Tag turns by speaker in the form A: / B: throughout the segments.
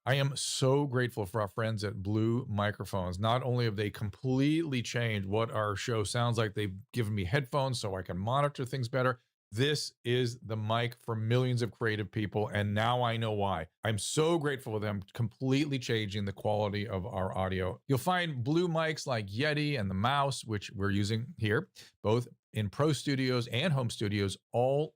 A: I am so grateful for our friends at Blue Microphones. Not only have they completely changed what our show sounds like, they've given me headphones so I can monitor things better. This is the mic for millions of creative people, and now I know why. I'm so grateful for them completely changing the quality of our audio. You'll find Blue mics like Yeti and the Mouse, which we're using here, both in pro studios and home studios,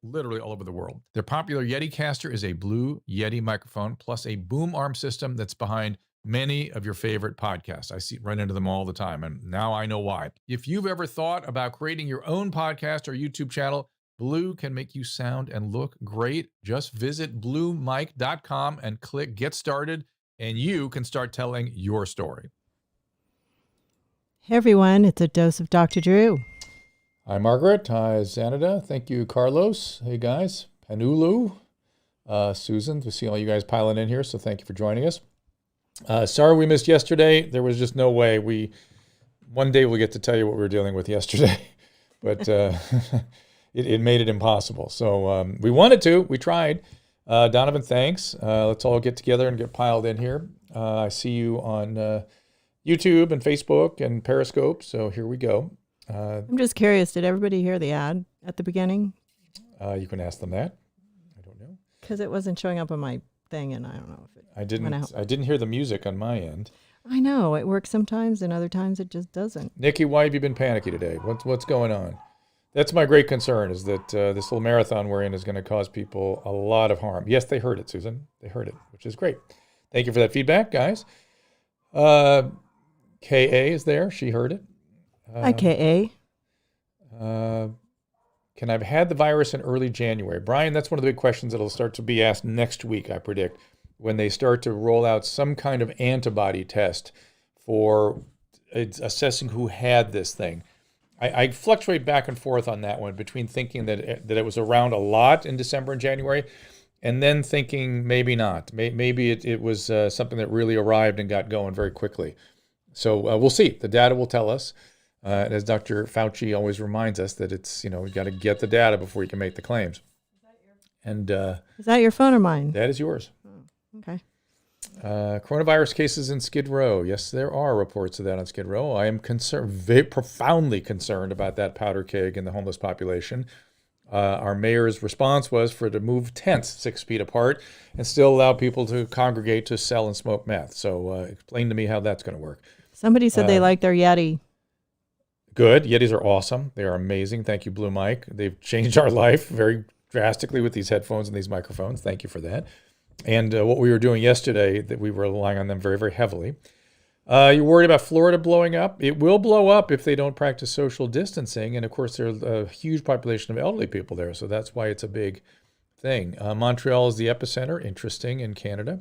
A: literally all over the world. Their popular Yeti caster is a Blue Yeti microphone plus a boom arm system that's behind many of your favorite podcasts. I run into them all the time, and now I know why. If you've ever thought about creating your own podcast or YouTube channel, Blue can make you sound and look great. Just visit bluemic.com and click Get Started, and you can start telling your story.
B: Hey everyone, it's a dose of Dr. Drew.
A: Hi, Margaret. Hi, Xanada. Thank you, Carlos. Hey, guys. Panulu. Susan, we see all you guys piling in here, so thank you for joining us. Sorry we missed yesterday. There was just no way. One day we'll get to tell you what we were dealing with yesterday, but it made it impossible. So we wanted to. We tried. Donovan, thanks. Let's all get together and get piled in here. I see you on YouTube and Facebook and Periscope, so here we go.
B: I'm just curious, did everybody hear the ad at the beginning?
A: You can ask them that. I don't know.
B: Because it wasn't showing up on my thing, and I don't know if it
A: I didn't hear the music on my end.
B: I know. It works sometimes, and other times it just doesn't.
A: Nikki, why have you been panicky today? What's going on? That's my great concern, is that this little marathon we're in is going to cause people a lot of harm. Yes, they heard it, Susan. They heard it, which is great. Thank you for that feedback, guys. K.A. is there. She heard it.
B: Hi, K.A.
A: Can I have had the virus in early January? Brian, that's one of the big questions that'll start to be asked next week, I predict, when they start to roll out some kind of antibody test for assessing who had this thing. I fluctuate back and forth on that one between thinking that it was around a lot in December and January, and then thinking maybe not. Maybe it was something that really arrived and got going very quickly. So we'll see. The data will tell us. As Dr. Fauci always reminds us that it's, we've got to get the data before you can make the claims. And
B: is that your phone or mine?
A: That is yours.
B: Oh, okay.
A: Coronavirus cases in Skid Row. Yes, there are reports of that on Skid Row. I am concerned, very profoundly concerned about that powder keg in the homeless population. Our mayor's response was to move tents 6 feet apart and still allow people to congregate to sell and smoke meth. So explain to me how that's going to work.
B: Somebody said they like their Yeti.
A: Good. Yetis are awesome. They are amazing. Thank you, Blue Mic. They've changed our life very drastically with these headphones and these microphones. Thank you for that. And what we were doing yesterday, that we were relying on them very, very heavily. You're worried about Florida blowing up? It will blow up if they don't practice social distancing. And of course, there's a huge population of elderly people there. So that's why it's a big thing. Montreal is the epicenter. Interesting, in Canada.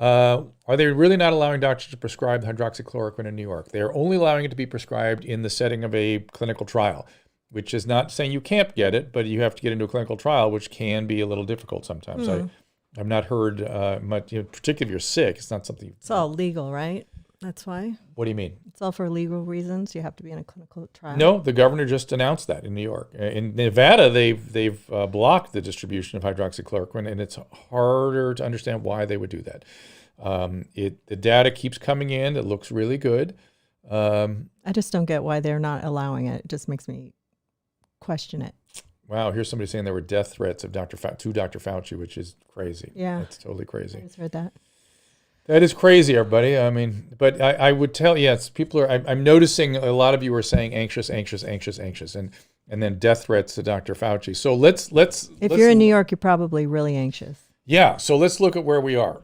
A: Are they really not allowing doctors to prescribe hydroxychloroquine in New York? They are only allowing it to be prescribed in the setting of a clinical trial, which is not saying you can't get it, but you have to get into a clinical trial, which can be a little difficult sometimes. I've not heard much, particularly if you're sick. It's not something.
B: It's all legal, right? That's why.
A: What do you mean?
B: It's all for legal reasons. You have to be in a clinical trial.
A: No, the governor just announced that in New York. In Nevada, they've blocked the distribution of hydroxychloroquine, and it's harder to understand why they would do that. The data keeps coming in. It looks really good.
B: I just don't get why they're not allowing it. It just makes me question it.
A: Wow, here's somebody saying there were death threats of Dr. Fauci, which is crazy.
B: Yeah.
A: That's totally crazy.
B: I just heard that.
A: That is crazy, everybody. I mean, but I would tell, yes, people are, I'm noticing a lot of you are saying anxious, and then death threats to Dr. Fauci. So let's
B: If you're in New York, you're probably really anxious.
A: Yeah, so let's look at where we are.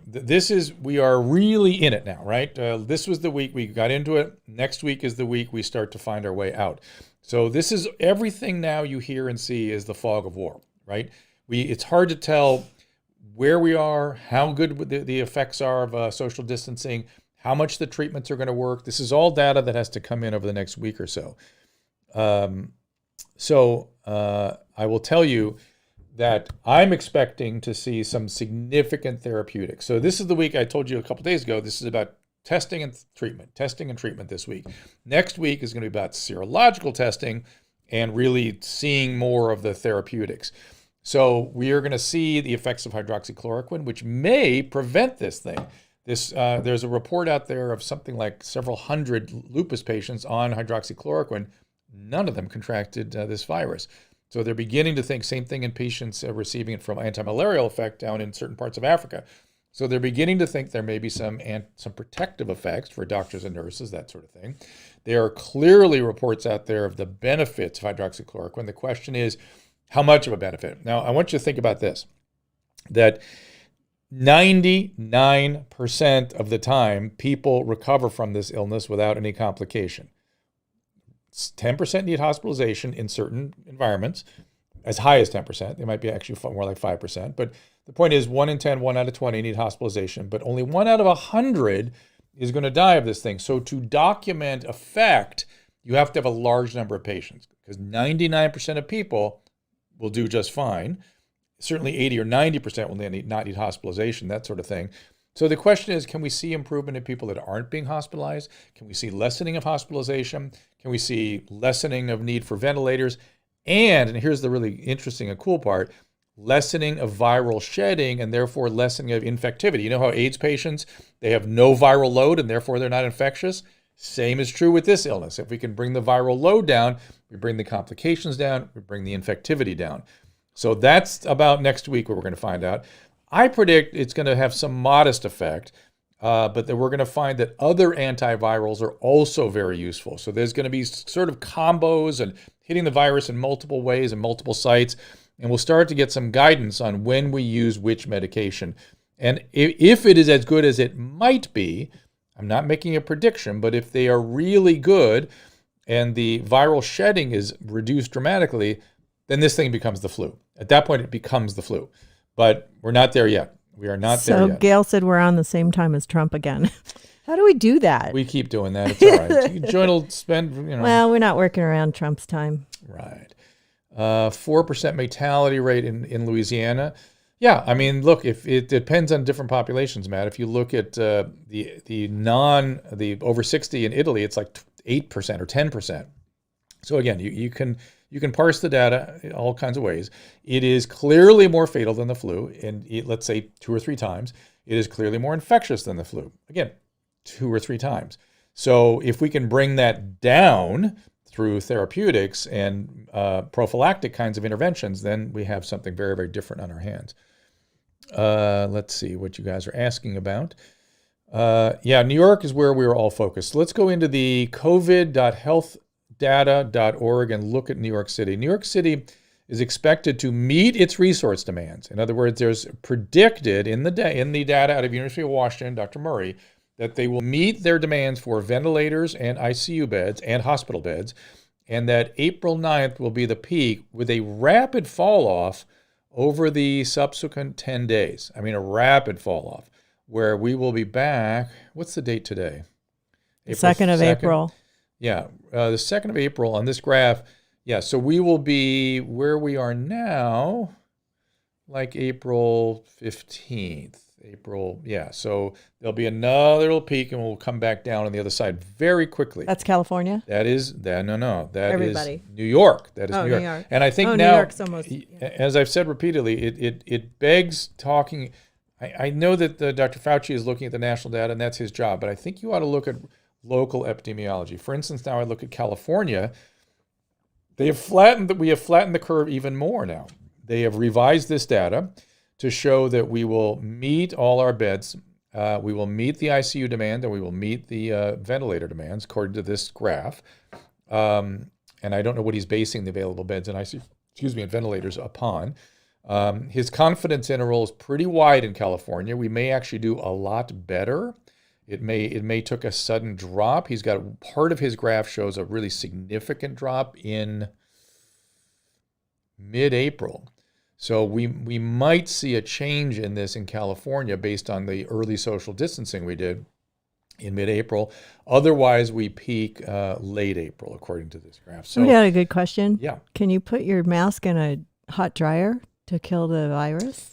A: We are really in it now, right? This was the week we got into it. Next week is the week we start to find our way out. So this is everything now you hear and see is the fog of war, right? It's hard to tell where we are, how good the effects are of social distancing, how much the treatments are going to work. This is all data that has to come in over the next week or so. I will tell you that I'm expecting to see some significant therapeutics. So this is the week I told you a couple days ago, this is about testing and treatment this week. Next week is going to be about serological testing and really seeing more of the therapeutics. So we are going to see the effects of hydroxychloroquine, which may prevent this thing. There's a report out there of something like several hundred lupus patients on hydroxychloroquine. None of them contracted this virus. So they're beginning to think same thing in patients receiving it from anti-malarial effect down in certain parts of Africa. So they're beginning to think there may be some protective effects for doctors and nurses, that sort of thing. There are clearly reports out there of the benefits of hydroxychloroquine. The question is, how much of a benefit? Now, I want you to think about this, that 99% of the time, people recover from this illness without any complication. 10% need hospitalization in certain environments, as high as 10%. They might be actually more like 5%. But the point is 1 in 10, 1 out of 20 need hospitalization, but only 1 out of 100 is going to die of this thing. So to document effect, you have to have a large number of patients, because 99% of people will do just fine. Certainly 80 or 90% will not need hospitalization, that sort of thing. So the question is, can we see improvement in people that aren't being hospitalized? Can we see lessening of hospitalization? Can we see lessening of need for ventilators? And here's the really interesting and cool part, lessening of viral shedding and therefore lessening of infectivity. You know how AIDS patients, they have no viral load and therefore they're not infectious? Same is true with this illness. If we can bring the viral load down, we bring the complications down, we bring the infectivity down. So that's about next week where we're going to find out. I predict it's going to have some modest effect, but then we're going to find that other antivirals are also very useful. So there's going to be sort of combos and hitting the virus in multiple ways and multiple sites, and we'll start to get some guidance on when we use which medication. And if it is as good as it might be, I'm not making a prediction, but if they are really good and the viral shedding is reduced dramatically, then this thing becomes the flu. At that point, it becomes the flu. But we're not there yet. We are not there yet.
B: So Gail said we're on the same time as Trump again. How do we do that?
A: We keep doing that. It's all right. Join will spend,
B: Well, we're not working around Trump's time.
A: Right. 4% mortality rate in Louisiana. Yeah, I mean, look, if it depends on different populations, Matt. If you look at the over 60 in Italy, it's like 8% or 10%. So again, you can parse the data all kinds of ways. It is clearly more fatal than the flu, and let's say 2 or 3 times. It is clearly more infectious than the flu. Again, 2 or 3 times. So if we can bring that down through therapeutics and prophylactic kinds of interventions, then we have something very, very different on our hands. Let's see what you guys are asking about. Yeah, New York is where we are all focused. So let's go into the covid.healthdata.org and look at New York City. New York City is expected to meet its resource demands. In other words, there's predicted in the data out of University of Washington, Dr. Murray, that they will meet their demands for ventilators and ICU beds and hospital beds, and that April 9th will be the peak with a rapid fall off over the subsequent 10 days. I mean, a rapid fall off where we will be back. What's the date today?
B: April 2nd of April.
A: Yeah, the 2nd of April on this graph. Yeah, so we will be where we are now, like April 15th. So there'll be another little peak and we'll come back down on the other side very quickly.
B: That's California?
A: That is New York. That is
B: New
A: York.
B: York.
A: And I think now,
B: New York's almost,
A: as I've said repeatedly, it begs talking. I know that Dr. Fauci is looking at the national data and that's his job, but I think you ought to look at local epidemiology. For instance, now I look at California. We have flattened the curve even more now. They have revised this data to show that we will meet all our beds, we will meet the ICU demand, and we will meet the ventilator demands, according to this graph. And I don't know what he's basing the available beds and ICU, and ventilators upon. His confidence interval is pretty wide in California. We may actually do a lot better. It may took a sudden drop. He's got part of his graph shows a really significant drop in mid-April. So we might see a change in this in California based on the early social distancing we did in mid-April. Otherwise, we peak late April, according to this graph. So
B: we had a good question.
A: Yeah.
B: Can you put your mask in a hot dryer to kill the virus?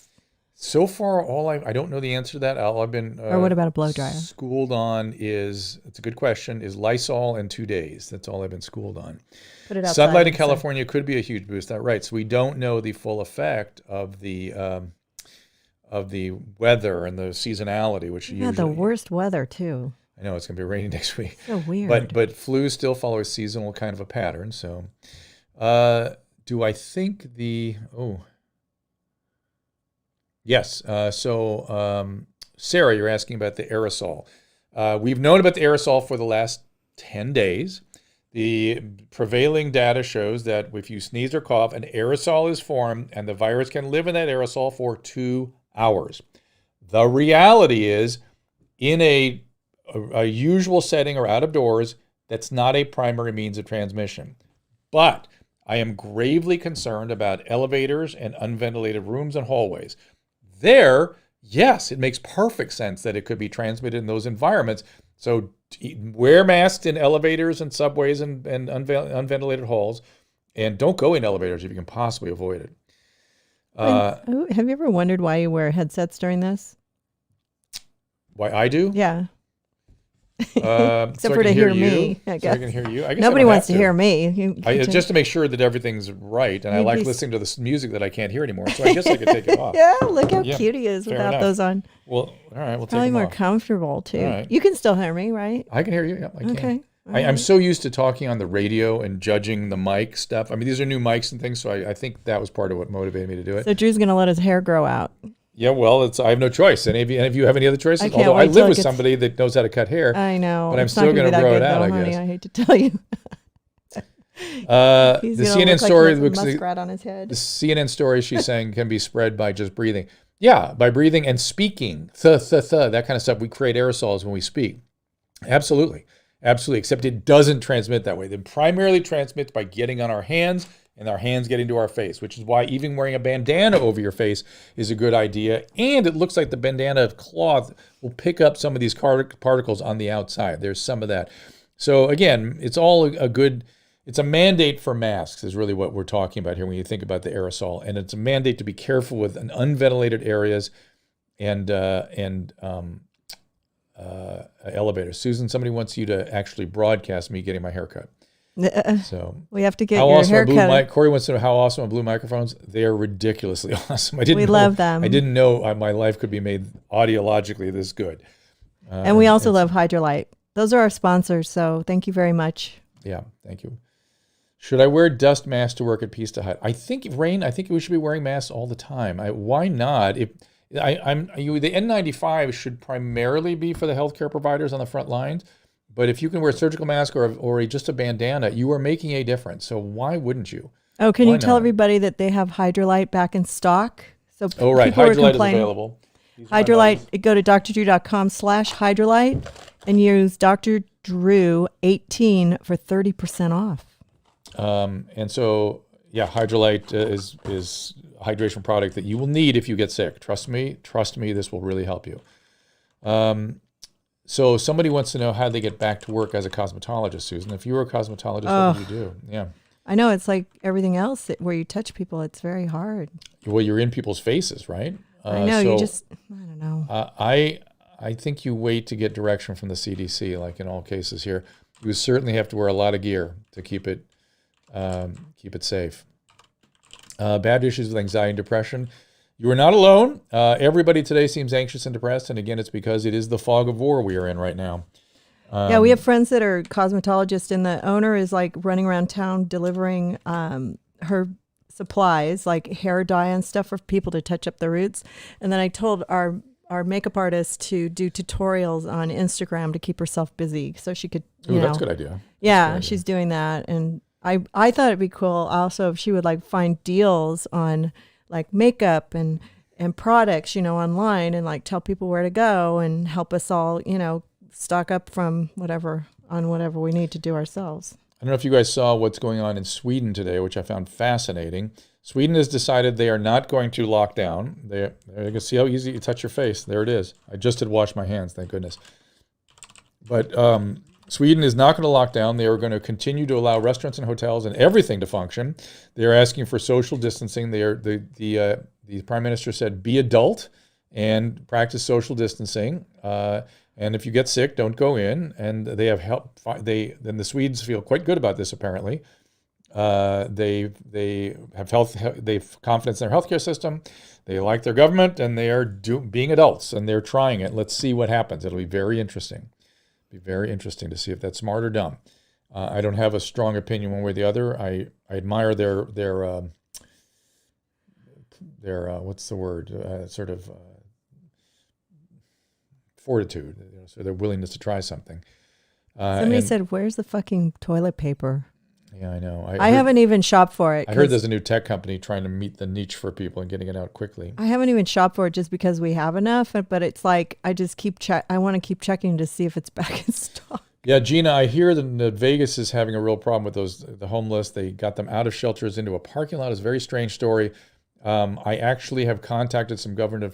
A: So far, I don't know the answer to that. All I've been
B: or what about a blow dryer?
A: Schooled on it's a good question, is Lysol in 2 days. That's all I've been schooled on.
B: Put it outside.
A: Sunlight in California could be a huge boost. That's right. So we don't know the full effect of the the weather and the seasonality, which
B: We've had the
A: usually,
B: worst weather too.
A: I know it's going to be rainy next week.
B: So weird.
A: But flus still follow a seasonal kind of a pattern. So, do I think yes. Sarah, you're asking about the aerosol. We've known about the aerosol for the last 10 days. The prevailing data shows that if you sneeze or cough, an aerosol is formed and the virus can live in that aerosol for 2 hours. The reality is, in a usual setting or out of doors, that's not a primary means of transmission. But I am gravely concerned about elevators and unventilated rooms and hallways. There, yes, it makes perfect sense that it could be transmitted in those environments. So wear masks in elevators and subways and unventilated halls, and don't go in elevators if you can possibly avoid it.
B: Have you ever wondered why you wear headsets during this?
A: Why I do?
B: Yeah.
A: Except
B: for to hear me, I guess.
A: So I can hear you. I guess
B: Nobody wants to hear me.
A: Just to make sure that everything's right, and I like listening to this music that I can't hear anymore. So I guess I could take it off.
B: Yeah, look how cute he is without those on.
A: Well, all right, we'll take
B: Probably
A: them
B: more
A: off.
B: comfortable too.
A: Right.
B: You can still hear me, right?
A: I can hear you. Yeah, I can.
B: Okay.
A: I'm so used to talking on the radio and judging the mic stuff. I mean, these are new mics and things, so I think that was part of what motivated me to do it.
B: So Drew's going to let his hair grow out.
A: Yeah, well, I have no choice. Any of you have any other choices?
B: I can't
A: Although I
B: wait till
A: live
B: it
A: with
B: gets-
A: somebody that knows how to cut hair.
B: I know.
A: But I'm
B: It's
A: still
B: not
A: going to
B: be that
A: grow
B: good
A: it out,
B: though,
A: I
B: honey,
A: guess.
B: I hate to tell you. He's
A: The
B: gonna
A: CNN
B: look like
A: story,
B: he has a muskrat on his head.
A: the CNN story she's saying can be spread by just breathing. Yeah, by breathing and speaking, that kind of stuff. We create aerosols when we speak. Absolutely. Absolutely. Except it doesn't transmit that way. It primarily transmits by getting on our hands and our hands getting to our face, which is why even wearing a bandana over your face is a good idea. And it looks like the bandana of cloth will pick up some of these particles on the outside. There's some of that. So again, it's all it's a mandate for masks is really what we're talking about here when you think about the aerosol. And it's a mandate to be careful with unventilated areas and elevators. Susan, somebody wants you to actually broadcast me getting my hair cut. So
B: we have to get
A: how
B: your
A: awesome
B: hair
A: are blue
B: cut.
A: Corey wants to know how awesome are blue microphones. They are ridiculously awesome.
B: We love them.
A: I didn't know my life could be made audiologically this good.
B: And we also love Hydrolite. Those are our sponsors, so thank you very much.
A: Yeah, thank you. Should I wear dust mask to work at Pista Hut? I think we should be wearing masks all the time. Why not? The N95 should primarily be for the healthcare providers on the front lines. But if you can wear a surgical mask or just a bandana, you are making a difference. So why wouldn't you?
B: Oh, can you tell everybody that they have Hydrolite back in stock? So
A: right.
B: people
A: Hydrolite
B: are
A: is available.
B: Hydrolite, go to drdrew.com/Hydrolite and use Dr. Drew 18 for 30% off.
A: And so, yeah, Hydrolite is a hydration product that you will need if you get sick. Trust me, this will really help you. So somebody wants to know how they get back to work as a cosmetologist, Susan. If you were a cosmetologist, what would you do? Yeah.
B: I know it's like everything else where you touch people, it's very hard.
A: Well, you're in people's faces, right?
B: I know, I don't know.
A: I think you wait to get direction from the CDC, like in all cases here. You certainly have to wear a lot of gear to keep it safe. Bad issues with anxiety and depression. You are not alone. Everybody today seems anxious and depressed, and again, it's because it is the fog of war we are in right now.
B: Yeah, we have friends that are cosmetologists, and the owner is like running around town delivering her supplies, like hair dye and stuff for people to touch up their roots. And then I told our makeup artist to do tutorials on Instagram to keep herself busy, so she could.
A: That's a good idea.
B: Yeah, she's doing that, and I thought it'd be cool also if she would like find deals on like makeup and products, online, and like tell people where to go and help us all, stock up from whatever we need to do ourselves.
A: I don't know if you guys saw what's going on in Sweden today, which I found fascinating. Sweden has decided they are not going to lock down. You can see how easy you touch your face. There it is. I just had washed my hands, thank goodness. But Sweden is not going to lock down. They are going to continue to allow restaurants and hotels and everything to function. They are asking for social distancing. The Prime Minister said, be adult and practice social distancing. And if you get sick, don't go in. And they have help. Then the Swedes feel quite good about this, apparently. They have confidence in their healthcare system. They like their government, and they are being adults, and they're trying it. Let's see what happens. It'll be very interesting. Be very interesting to see if that's smart or dumb. I don't have a strong opinion one way or the other. I admire their what's the word? Fortitude. So their willingness to try something.
B: Somebody said, "Where's the fucking toilet paper?"
A: Yeah, I know.
B: I haven't even shopped for it.
A: I heard there's a new tech company trying to meet the niche for people and getting it out quickly.
B: I haven't even shopped for it just because we have enough, but it's like I just I want to keep checking to see if it's back in stock.
A: Yeah, Gina, I hear that Vegas is having a real problem with the homeless. They got them out of shelters into a parking lot. It's a very strange story. I actually have contacted some government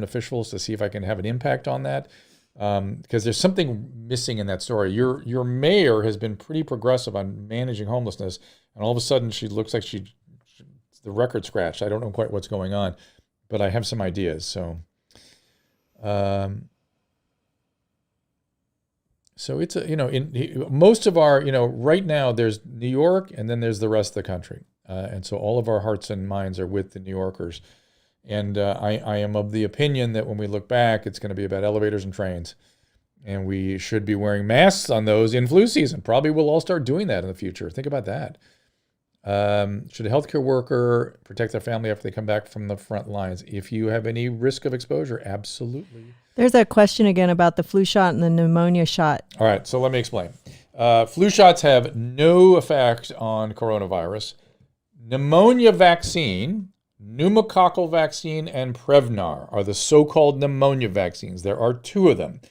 A: officials to see if I can have an impact on that, because there's something missing in that story. Your mayor has been pretty progressive on managing homelessness, and all of a sudden she looks like the record scratched. I don't know quite what's going on, but I have some ideas. So, so it's in most of our right now there's New York and then there's the rest of the country. And so all of our hearts and minds are with the New Yorkers. And I am of the opinion that when we look back, it's going to be about elevators and trains. And we should be wearing masks on those in flu season. Probably we'll all start doing that in the future. Think about that. Should a healthcare worker protect their family after they come back from the front lines? If you have any risk of exposure, absolutely.
B: There's that question again about the flu shot and the pneumonia shot.
A: All right, so let me explain. Flu shots have no effect on coronavirus. Pneumonia vaccine, pneumococcal vaccine, and Prevnar are the so-called pneumonia vaccines. There are two of them,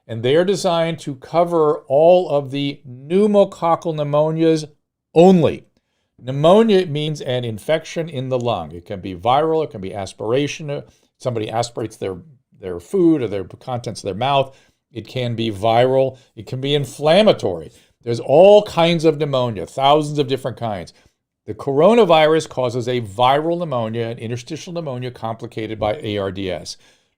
A: and they are designed to cover all of the pneumococcal pneumonias only. Pneumonia means an infection in the lung. It can be viral, it can be aspiration. Somebody aspirates their food or their contents of their mouth. It can be viral. It can be inflammatory. There's all kinds of pneumonia, thousands of different kinds. The coronavirus causes a viral pneumonia, an interstitial pneumonia complicated by ARDS.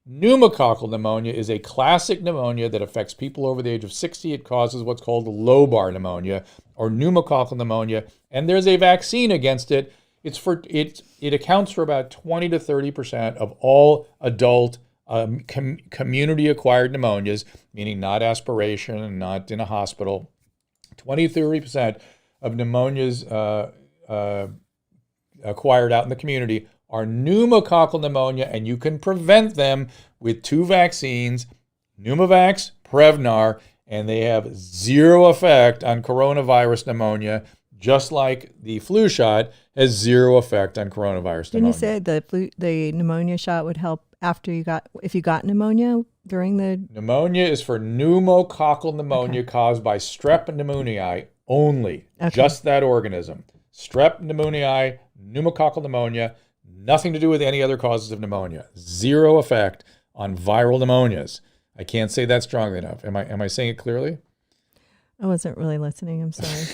A: Pneumococcal pneumonia is a classic pneumonia that affects people over the age of 60. It causes what's called lobar pneumonia or pneumococcal pneumonia, and there's a vaccine against it. It accounts for about 20 to 30% of all adult community-acquired pneumonias, meaning not aspiration and not in a hospital. 20 to 30% of pneumonias acquired out in the community are pneumococcal pneumonia, and you can prevent them with two vaccines, Pneumovax, Prevnar, and they have zero effect on coronavirus pneumonia, just like the flu shot has zero effect on coronavirus pneumonia.
B: Didn't you say the pneumonia shot would help if you got pneumonia during the...
A: Pneumonia is for pneumococcal pneumonia caused by Strep pneumoniae only, just that organism. Strep pneumoniae, pneumococcal pneumonia, nothing to do with any other causes of pneumonia. Zero effect on viral pneumonias. I can't say that strongly enough. Am I saying it clearly?
B: I wasn't really listening. I'm sorry.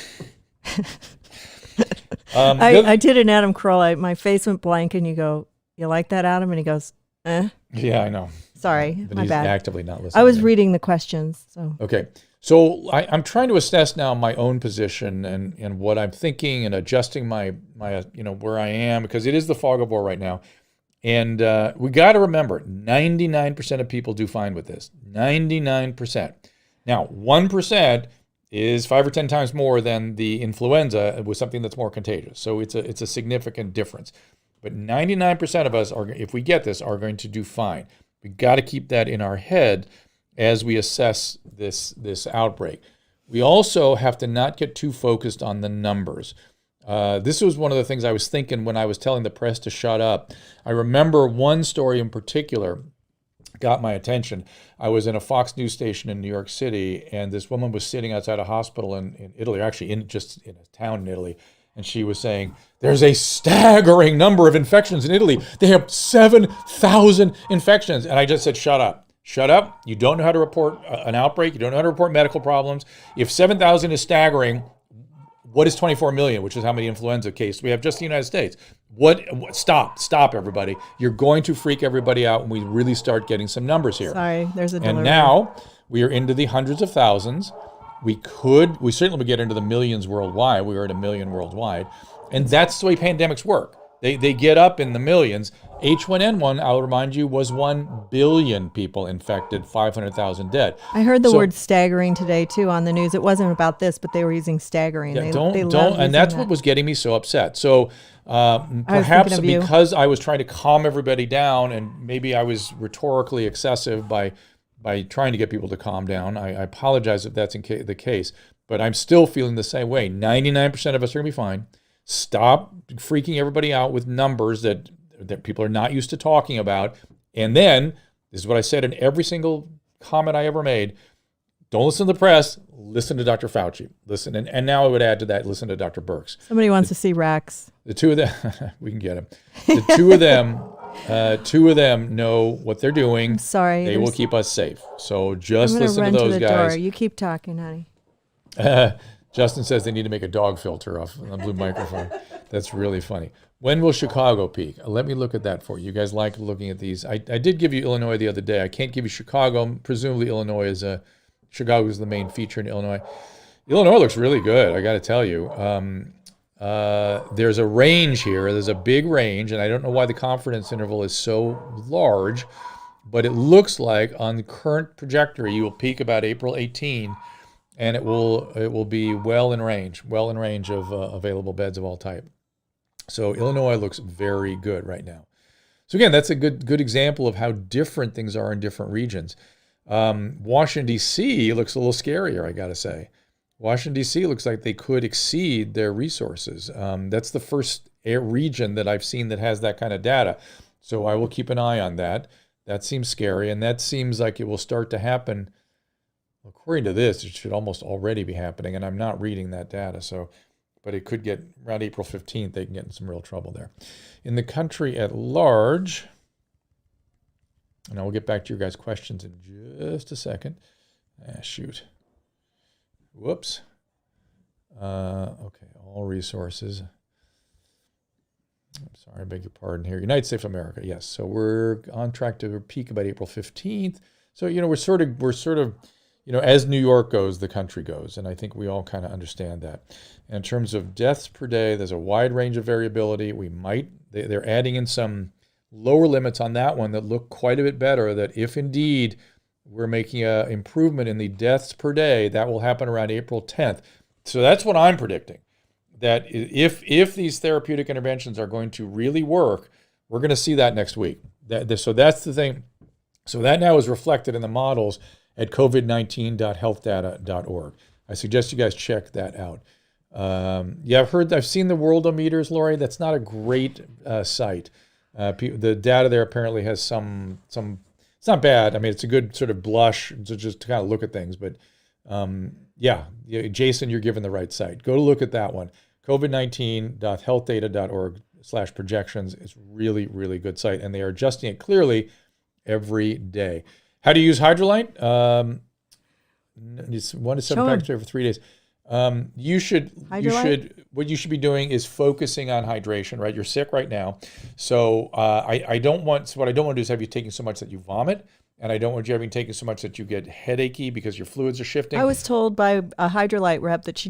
B: I did an Adam Carolla. My face went blank, and you go, "You like that, Adam?" And he goes, "Eh."
A: Yeah, I know.
B: Sorry,
A: but
B: my
A: he's
B: bad.
A: Actively not listening.
B: I was reading the questions. So
A: okay. So I'm trying to assess now my own position and what I'm thinking and adjusting my where I am, because it is the fog of war right now. And we got to remember, 99% of people do fine with this. 99%. Now, 1% is 5 or 10 times more than the influenza with something that's more contagious. So it's a significant difference. But 99% of us, if we get this, are going to do fine. We got to keep that in our head as we assess this outbreak. We also have to not get too focused on the numbers. This was one of the things I was thinking when I was telling the press to shut up. I remember one story in particular got my attention. I was in a Fox News station in New York City, and this woman was sitting outside a hospital in Italy, or actually just in a town in Italy, and she was saying, there's a staggering number of infections in Italy. They have 7,000 infections. And I just said, shut up. Shut up. You don't know how to report an outbreak. You don't know how to report medical problems. If 7,000 is staggering, what is 24 million, which is how many influenza cases we have just in the United States? Stop, everybody. You're going to freak everybody out when we really start getting some numbers here.
B: Sorry, there's a delivery.
A: And now we are into the hundreds of thousands. We certainly would get into the millions worldwide. We were at 1 million worldwide. And that's the way pandemics work. They get up in the millions. H1N1, I'll remind you, was 1 billion people infected, 500,000 dead.
B: I heard the word staggering today too on the news. It wasn't about this, but they were using staggering.
A: Yeah, and that's what was getting me so upset. So perhaps because I was trying to calm everybody down, and maybe I was rhetorically excessive by trying to get people to calm down. I apologize if that's the case, but I'm still feeling the same way. 99% of us are going to be fine. Stop freaking everybody out with numbers that people are not used to talking about. And then, this is what I said in every single comment I ever made, don't listen to the press, listen to Dr. Fauci. Listen, and now I would add to that, listen to Dr. Birx.
B: Somebody wants to see Rex.
A: The two of them, we can get him. The two of them know what they're doing.
B: I'm sorry.
A: They will keep us safe. So just listen to those guys.
B: Door. You keep talking, honey.
A: Justin says they need to make a dog filter off the blue microphone. That's really funny. When will Chicago peak? Let me look at that for you. You guys like looking at these. I did give you Illinois the other day. I can't give you Chicago. Presumably Illinois is Chicago is the main feature in Illinois. Illinois looks really good, I got to tell you. There's a range here. There's a big range, and I don't know why the confidence interval is so large, but it looks like on the current trajectory, you will peak about April 18, and it will be well in range of available beds of all type. So Illinois looks very good right now. So again, that's a good example of how different things are in different regions. Washington, D.C. looks a little scarier, I got to say. Washington, D.C. looks like they could exceed their resources. That's the first region that I've seen that has that kind of data. So I will keep an eye on that. That seems scary, and that seems like it will start to happen. According to this, it should almost already be happening, and I'm not reading that data. But it could get around April 15th, they can get in some real trouble there. In the country at large, and I will get back to your guys' questions in just a second. Shoot. Whoops. Okay, all resources. I'm sorry, I beg your pardon here. United States of America, yes. So we're on track to peak about April 15th. So, we're sort of, as New York goes, the country goes. And I think we all kind of understand that. And in terms of deaths per day, there's a wide range of variability. They're adding in some lower limits on that one that look quite a bit better, that if indeed we're making an improvement in the deaths per day, that will happen around April 10th. So that's what I'm predicting, that if these therapeutic interventions are going to really work, we're going to see that next week. So that's the thing. So that now is reflected in the models at covid19.healthdata.org. I suggest you guys check that out. I've seen the Worldometers, Lori. That's not a great site. The data there apparently has some. It's not bad. I mean, it's a good sort of blush to kind of look at things. But Jason, you're given the right site. Go to look at that one. covid19.healthdata.org/projections. It's really, really good site, and they are adjusting it clearly every day. How do you use Hydrolyte? 1 to 7 packets for 3 days. What you should be doing is focusing on hydration, right? You're sick right now. So what I don't want to do is have you taking so much that you vomit, and I don't want you having taken so much that you get headachy because your fluids are shifting.
B: I was told by a Hydrolyte rep that she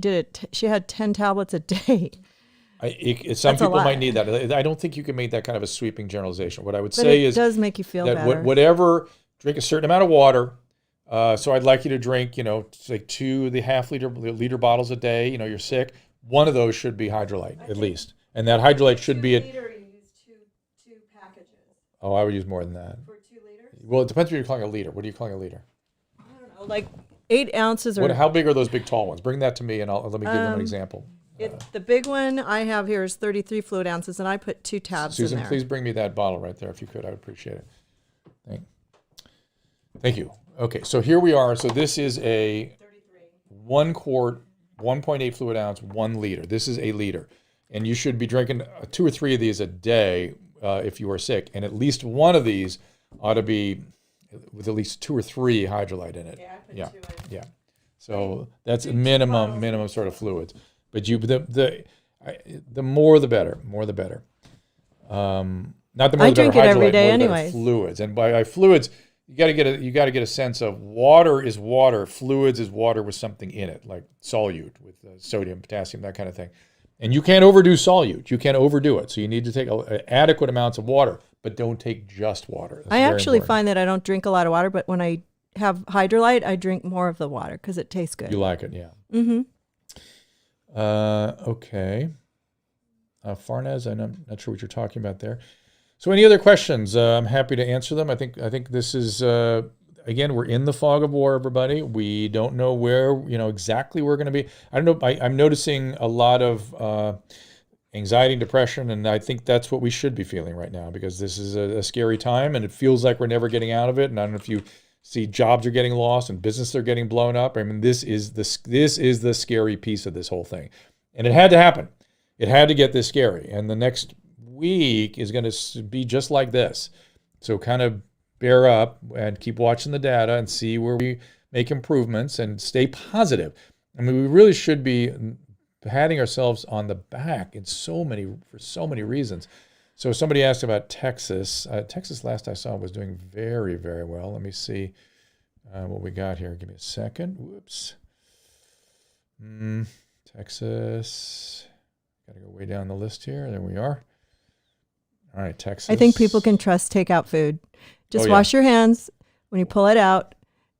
B: had 10 tablets a day.
A: Some people might need that. I don't think you can make that kind of a sweeping generalization. What I would say is
B: it does make you feel
A: better. Drink a certain amount of water. So I'd like you to drink, like 2 liter bottles a day. You're sick. One of those should be Hydrolyte, at least. And that Hydrolyte should be... 2 liter, you use two packages. Oh, I would use more than that. For 2 liters? Well, it depends what you're calling a liter. What are you calling a liter?
B: I don't know, like 8 ounces or...
A: How big are those big tall ones? Bring that to me, and let me give them an example.
B: The big one I have here is 33 fluid ounces, and I put 2 tabs
A: Susan,
B: in there.
A: Please bring me that bottle right there if you could. I would appreciate it. Thank you. Okay, so here we are. So this is a 1 quart, 1.8 fluid ounce, 1 liter. This is a liter. And you should be drinking 2 or 3 of these a day if you are sick. And at least one of these ought to be with at least 2 or 3 Hydrolyte in it. Yeah. So that's minimum sort of fluids. But the more the better. Not the more
B: I
A: the better
B: drink it every
A: Hydrolyte,
B: day
A: more the better
B: anyways.
A: fluids. And by fluids, you got to get a sense of water is water, fluids is water with something in it, like solute with sodium, potassium, that kind of thing. And you can't overdo solute. You can't overdo it. So you need to take adequate amounts of water, but don't take just water. That's
B: I actually
A: important.
B: find that I don't drink a lot of water, but when I have Hydrolyte, I drink more of the water because it tastes good.
A: You like it, yeah.
B: Mm-hmm.
A: Okay. Farnaz, I'm not sure what you're talking about there. So any other questions? I'm happy to answer them. I think this is, again, we're in the fog of war, everybody. We don't know where, exactly where we're going to be. I don't know. I'm noticing a lot of anxiety and depression, and I think that's what we should be feeling right now, because this is a scary time, and it feels like we're never getting out of it. And I don't know if you see jobs are getting lost and businesses are getting blown up. I mean, this is the scary piece of this whole thing. And it had to happen. It had to get this scary. And the next week is going to be just like this. So kind of bear up and keep watching the data and see where we make improvements and stay positive. I mean, we really should be patting ourselves on the back for so many reasons. So somebody asked about Texas. Texas, last I saw, was doing very, very well. Let me see what we got here. Give me a second. Whoops. Texas. Got to go way down the list here. There we are. All right, Texas.
B: I think people can trust takeout food. Just wash your hands when you pull it out,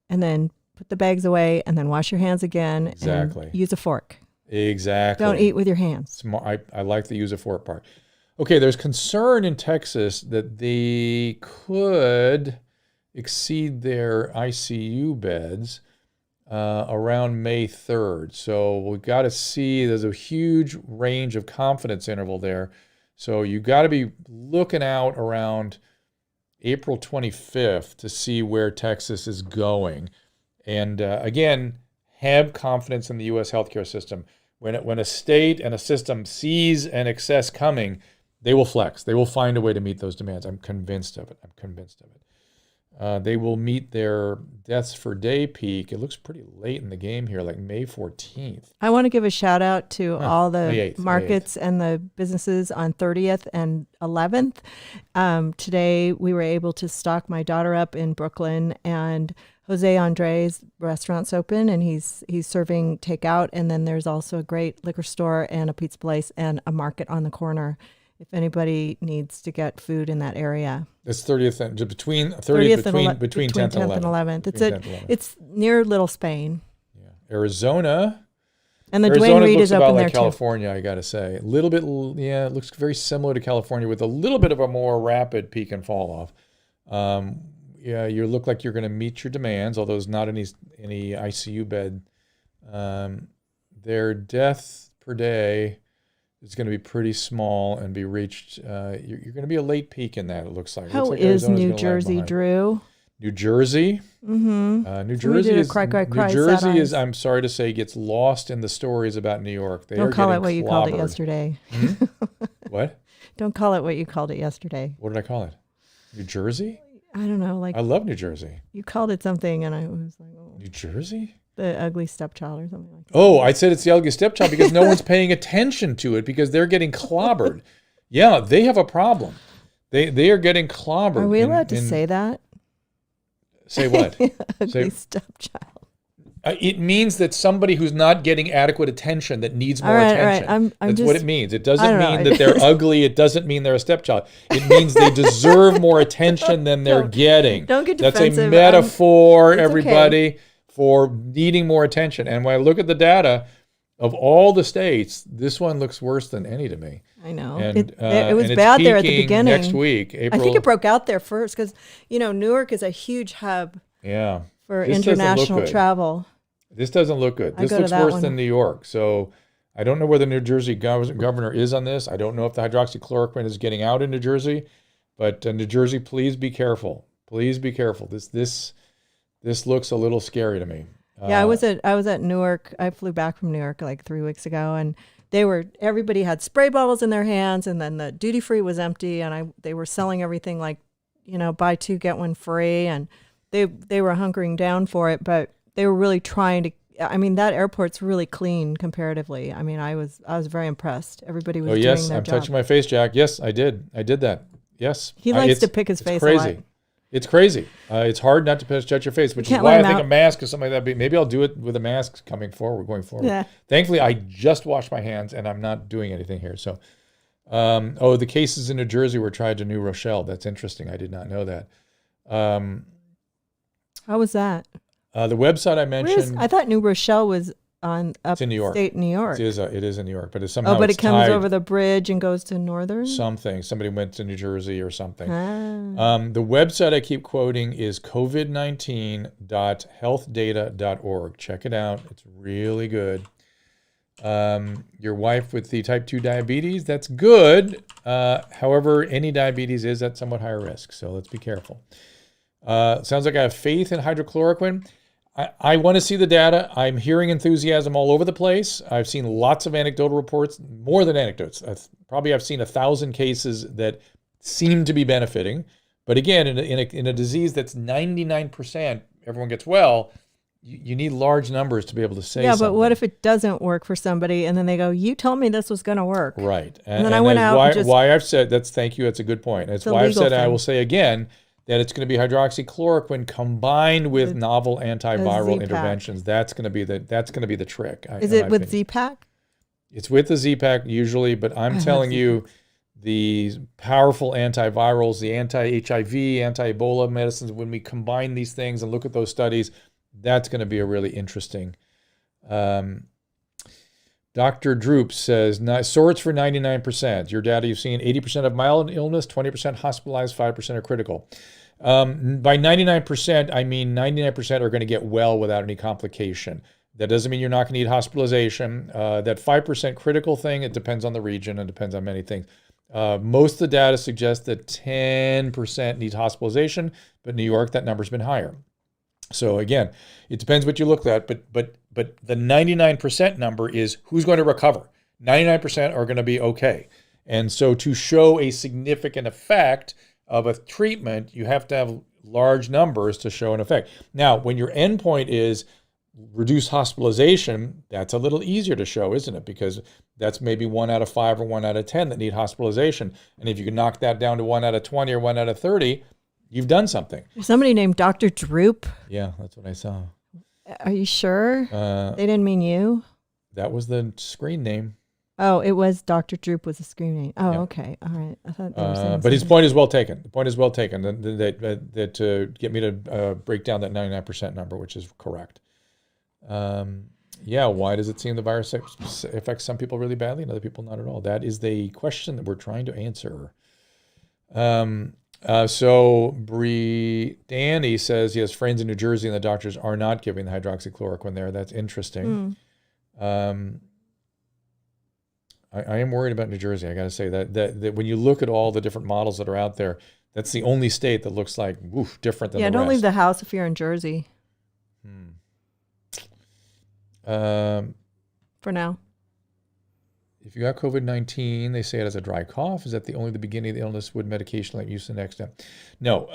B: and then put the bags away, and then wash your hands again.
A: Exactly.
B: And use a fork.
A: Exactly.
B: Don't eat with your hands.
A: I like the use a fork part. Okay, there's concern in Texas that they could exceed their ICU beds around May 3rd. So we've got to see, there's a huge range of confidence interval there. So you got to be looking out around April 25th to see where Texas is going. And again, have confidence in the U.S. healthcare system. When a state and a system sees an excess coming, they will flex. They will find a way to meet those demands. I'm convinced of it. They will meet their deaths per day peak. It looks pretty late in the game here, like May 14th.
B: I want to give a shout out to all the
A: May 8th,
B: markets and the businesses on 30th and 11th. Today, we were able to stock my daughter up in Brooklyn, and Jose Andres' restaurant's open, and he's serving takeout. And then there's also a great liquor store and a pizza place and a market on the corner if anybody needs to get food in that area.
A: It's 30th and between 10th and 11th.
B: It's near Little Spain.
A: Yeah. Arizona.
B: And the
A: Arizona
B: Dwayne Reed
A: looks
B: is up
A: about
B: in
A: like
B: there
A: California, I got to say. A little bit, it looks very similar to California with a little bit of a more rapid peak and fall off. You look like you're going to meet your demands, although there's not any ICU bed. Their death per day is going to be pretty small and be reached. You're going to be a late peak in that, it looks like.
B: How is New Jersey, Drew?
A: New Jersey?
B: Mm-hmm.
A: New Jersey is,
B: New
A: Jersey is, I'm sorry to say, gets lost in the stories about New York.
B: Don't call it what you called it yesterday.
A: What?
B: Don't call it what you called it yesterday.
A: What did I call it? New Jersey?
B: I don't know.
A: I love New Jersey.
B: You called it something, and I was like, oh.
A: New Jersey?
B: The ugly stepchild or something like that.
A: Oh, I said it's the ugly stepchild because no one's paying attention to it because they're getting clobbered. Yeah, they have a problem. They are getting clobbered.
B: Are we allowed to say that?
A: Say what?
B: Ugly stepchild.
A: It means that somebody who's not getting adequate attention, that needs more attention.
B: I'm
A: That's
B: just,
A: what it means. It doesn't mean
B: know.
A: that they're ugly. It doesn't mean they're a stepchild. It means they deserve more attention than they're getting.
B: Don't get
A: That's
B: defensive.
A: a metaphor, everybody,
B: okay.
A: for needing more attention. And when I look at the data of all the states, this one looks worse than any to me.
B: I know.
A: And,
B: it was
A: and
B: bad there at the beginning.
A: Next week, April.
B: I think it broke out there first because, Newark is a huge hub for international travel.
A: This doesn't look good. This looks worse than New York. So I don't know where the New Jersey governor is on this. I don't know if the hydroxychloroquine is getting out in New Jersey. But New Jersey, please be careful. Please be careful. This looks a little scary to me.
B: Yeah, I was at Newark. I flew back from New York like 3 weeks ago, and everybody had spray bottles in their hands, and then the duty free was empty, and they were selling everything like, buy two get one free, and they were hunkering down for it, but they were really trying to. I mean, that airport's really clean comparatively. I mean, I was very impressed. Everybody was doing their job.
A: I'm touching my face, Jack. Yes, I did that. Yes.
B: He likes to pick his face
A: crazy.
B: a lot.
A: It's crazy. It's hard not to touch your face, which is
B: can't
A: why
B: let
A: I
B: 'em
A: think
B: out.
A: a mask is something maybe I'll do it with a mask going forward.
B: Yeah.
A: Thankfully, I just washed my hands and I'm not doing anything here. So, the cases in New Jersey were tried to New Rochelle. That's interesting. I did not know that. Um,
B: How was that?
A: the website I
B: Where is,
A: mentioned,
B: I thought New Rochelle was on
A: it's in New York.
B: upstate New York.
A: It is in New York, but it's somehow
B: But
A: it's
B: it comes
A: tied
B: over the bridge and goes to northern.
A: something. Somebody went to New Jersey or something.
B: Ah.
A: The website I keep quoting is covid19.healthdata.org. Check it out. It's really good. Your wife with the type 2 diabetes, that's good. However, any diabetes is at somewhat higher risk, so let's be careful. Sounds like I have faith in hydrochloroquine. I want to see the data. I'm hearing enthusiasm all over the place. I've seen lots of anecdotal reports, more than anecdotes. I've seen 1,000 cases that seem to be benefiting. But again, in a disease that's 99% everyone gets well, you need large numbers to be able to say something.
B: But what if it doesn't work for somebody and then they go, you told me this was going to work.
A: Right.
B: And then I went out and just...
A: Why I've said, thank you, that's a good point. That's why I've said, and I will say again, that it's going to be hydroxychloroquine combined with novel antiviral interventions. That's going to be the trick.
B: Is it with Z-Pak?
A: It's with the Z-Pak usually, but I'm telling you, the powerful antivirals, the anti-HIV, anti-Ebola medicines, when we combine these things and look at those studies, that's going to be a really interesting. Dr. Droop says, sorts for 99%. Your data you've seen, 80% of mild illness, 20% hospitalized, 5% are critical. By 99%, I mean 99% are going to get well without any complication. That doesn't mean you're not going to need hospitalization. That 5% critical thing, it depends on the region and depends on many things. Most of the data suggests that 10% needs hospitalization, but New York, that number's been higher. So again, it depends what you look at, but the 99% number is who's going to recover. 99% are going to be okay. And so to show a significant effect of a treatment, you have to have large numbers to show an effect. Now, when your endpoint is reduce hospitalization, that's a little easier to show, isn't it? Because that's maybe 1 out of 5 or 1 out of 10 that need hospitalization. And if you can knock that down to 1 out of 20 or 1 out of 30, you've done something.
B: Somebody named Dr. Droop.
A: Yeah, that's what I saw.
B: Are you sure? They didn't mean you?
A: That was the screen name.
B: Oh, it was Dr. Droop was a screen name. Oh,
A: Yeah.
B: Okay. All right. I thought they were saying
A: but his
B: something.
A: point is well taken. The point is well taken that to get me to break down that 99% number, which is correct. Why does it seem the virus affects some people really badly and other people not at all? That is the question that we're trying to answer. So Danny says he has friends in New Jersey and the doctors are not giving the hydroxychloroquine there. That's interesting. I am worried about New Jersey. I got to say that when you look at all the different models that are out there, that's the only state that looks like different than the rest.
B: Don't leave the house if you're in Jersey. For now.
A: If you got COVID-19, they say it has a dry cough. Is that only the beginning of the illness? Would medication like use the next step? No.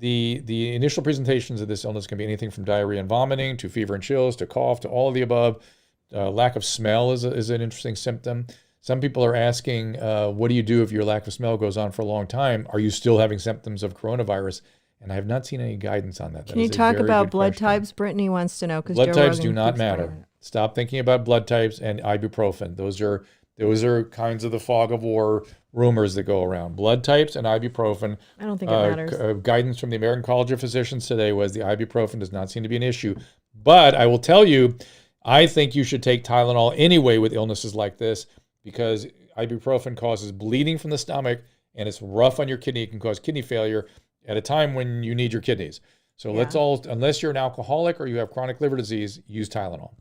A: The initial presentations of this illness can be anything from diarrhea and vomiting to fever and chills to cough to all of the above. Lack of smell is an interesting symptom. Some people are asking, what do you do if your lack of smell goes on for a long time? Are you still having symptoms of coronavirus? And I have not seen any guidance on that.
B: Can you talk about blood types? Brittany wants to know.
A: Blood types do not matter. Stop thinking about blood types and ibuprofen. Those are kinds of the fog of war rumors that go around. Blood types and ibuprofen.
B: I don't think it matters.
A: Guidance from the American College of Physicians today was the ibuprofen does not seem to be an issue. But I will tell you, I think you should take Tylenol anyway with illnesses like this because ibuprofen causes bleeding from the stomach and it's rough on your kidney. It can cause kidney failure at a time when you need your kidneys. So let's all, unless you're an alcoholic or you have chronic liver disease, use Tylenol.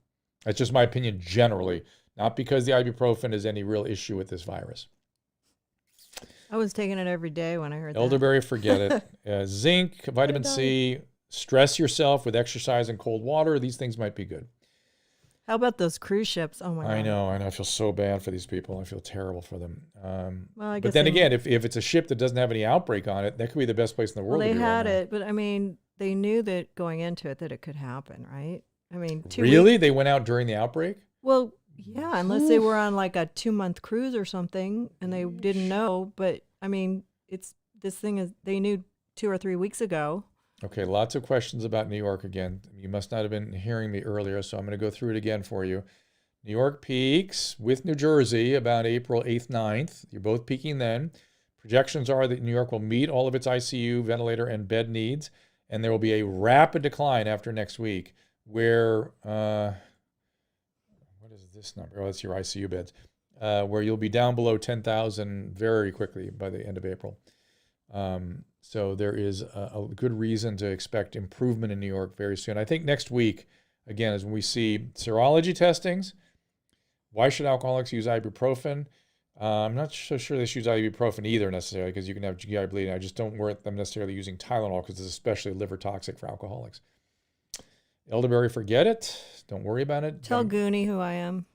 A: That's just my opinion generally, not because the ibuprofen is any real issue with this virus.
B: I was taking it every day when I heard
A: Elderberry, forget it. Zinc, vitamin C, stress yourself with exercise and cold water. These things might be good.
B: How about those cruise ships? Oh my God.
A: I know. I feel so bad for these people. I feel terrible for them.
B: Well, I guess
A: but then again, if it's a ship that doesn't have any outbreak on it, that could be the best place in the world.
B: Well, they
A: to be
B: had
A: right
B: it, but I mean, they knew that going into it that it could happen, right? I mean,
A: really? They went out during the outbreak?
B: Well, yeah, unless they were on like a 2-month cruise or something and they didn't know. But I mean, they knew 2 or 3 weeks ago.
A: Okay, lots of questions about New York again. You must not have been hearing me earlier, so I'm going to go through it again for you. New York peaks with New Jersey about April 8th, 9th. You're both peaking then. Projections are that New York will meet all of its ICU, ventilator, and bed needs, and there will be a rapid decline after next week where, what is this number? Oh, that's your ICU beds, where you'll be down below 10,000 very quickly by the end of April. So there is a good reason to expect improvement in New York very soon. I think next week, again, is when we see serology testings. Why should alcoholics use ibuprofen? I'm not so sure they should use ibuprofen either necessarily because you can have GI bleeding. I just don't worry them necessarily using Tylenol because it's especially liver toxic for alcoholics. Elderberry, forget it. Don't worry about it.
B: Tell Goonie who I am.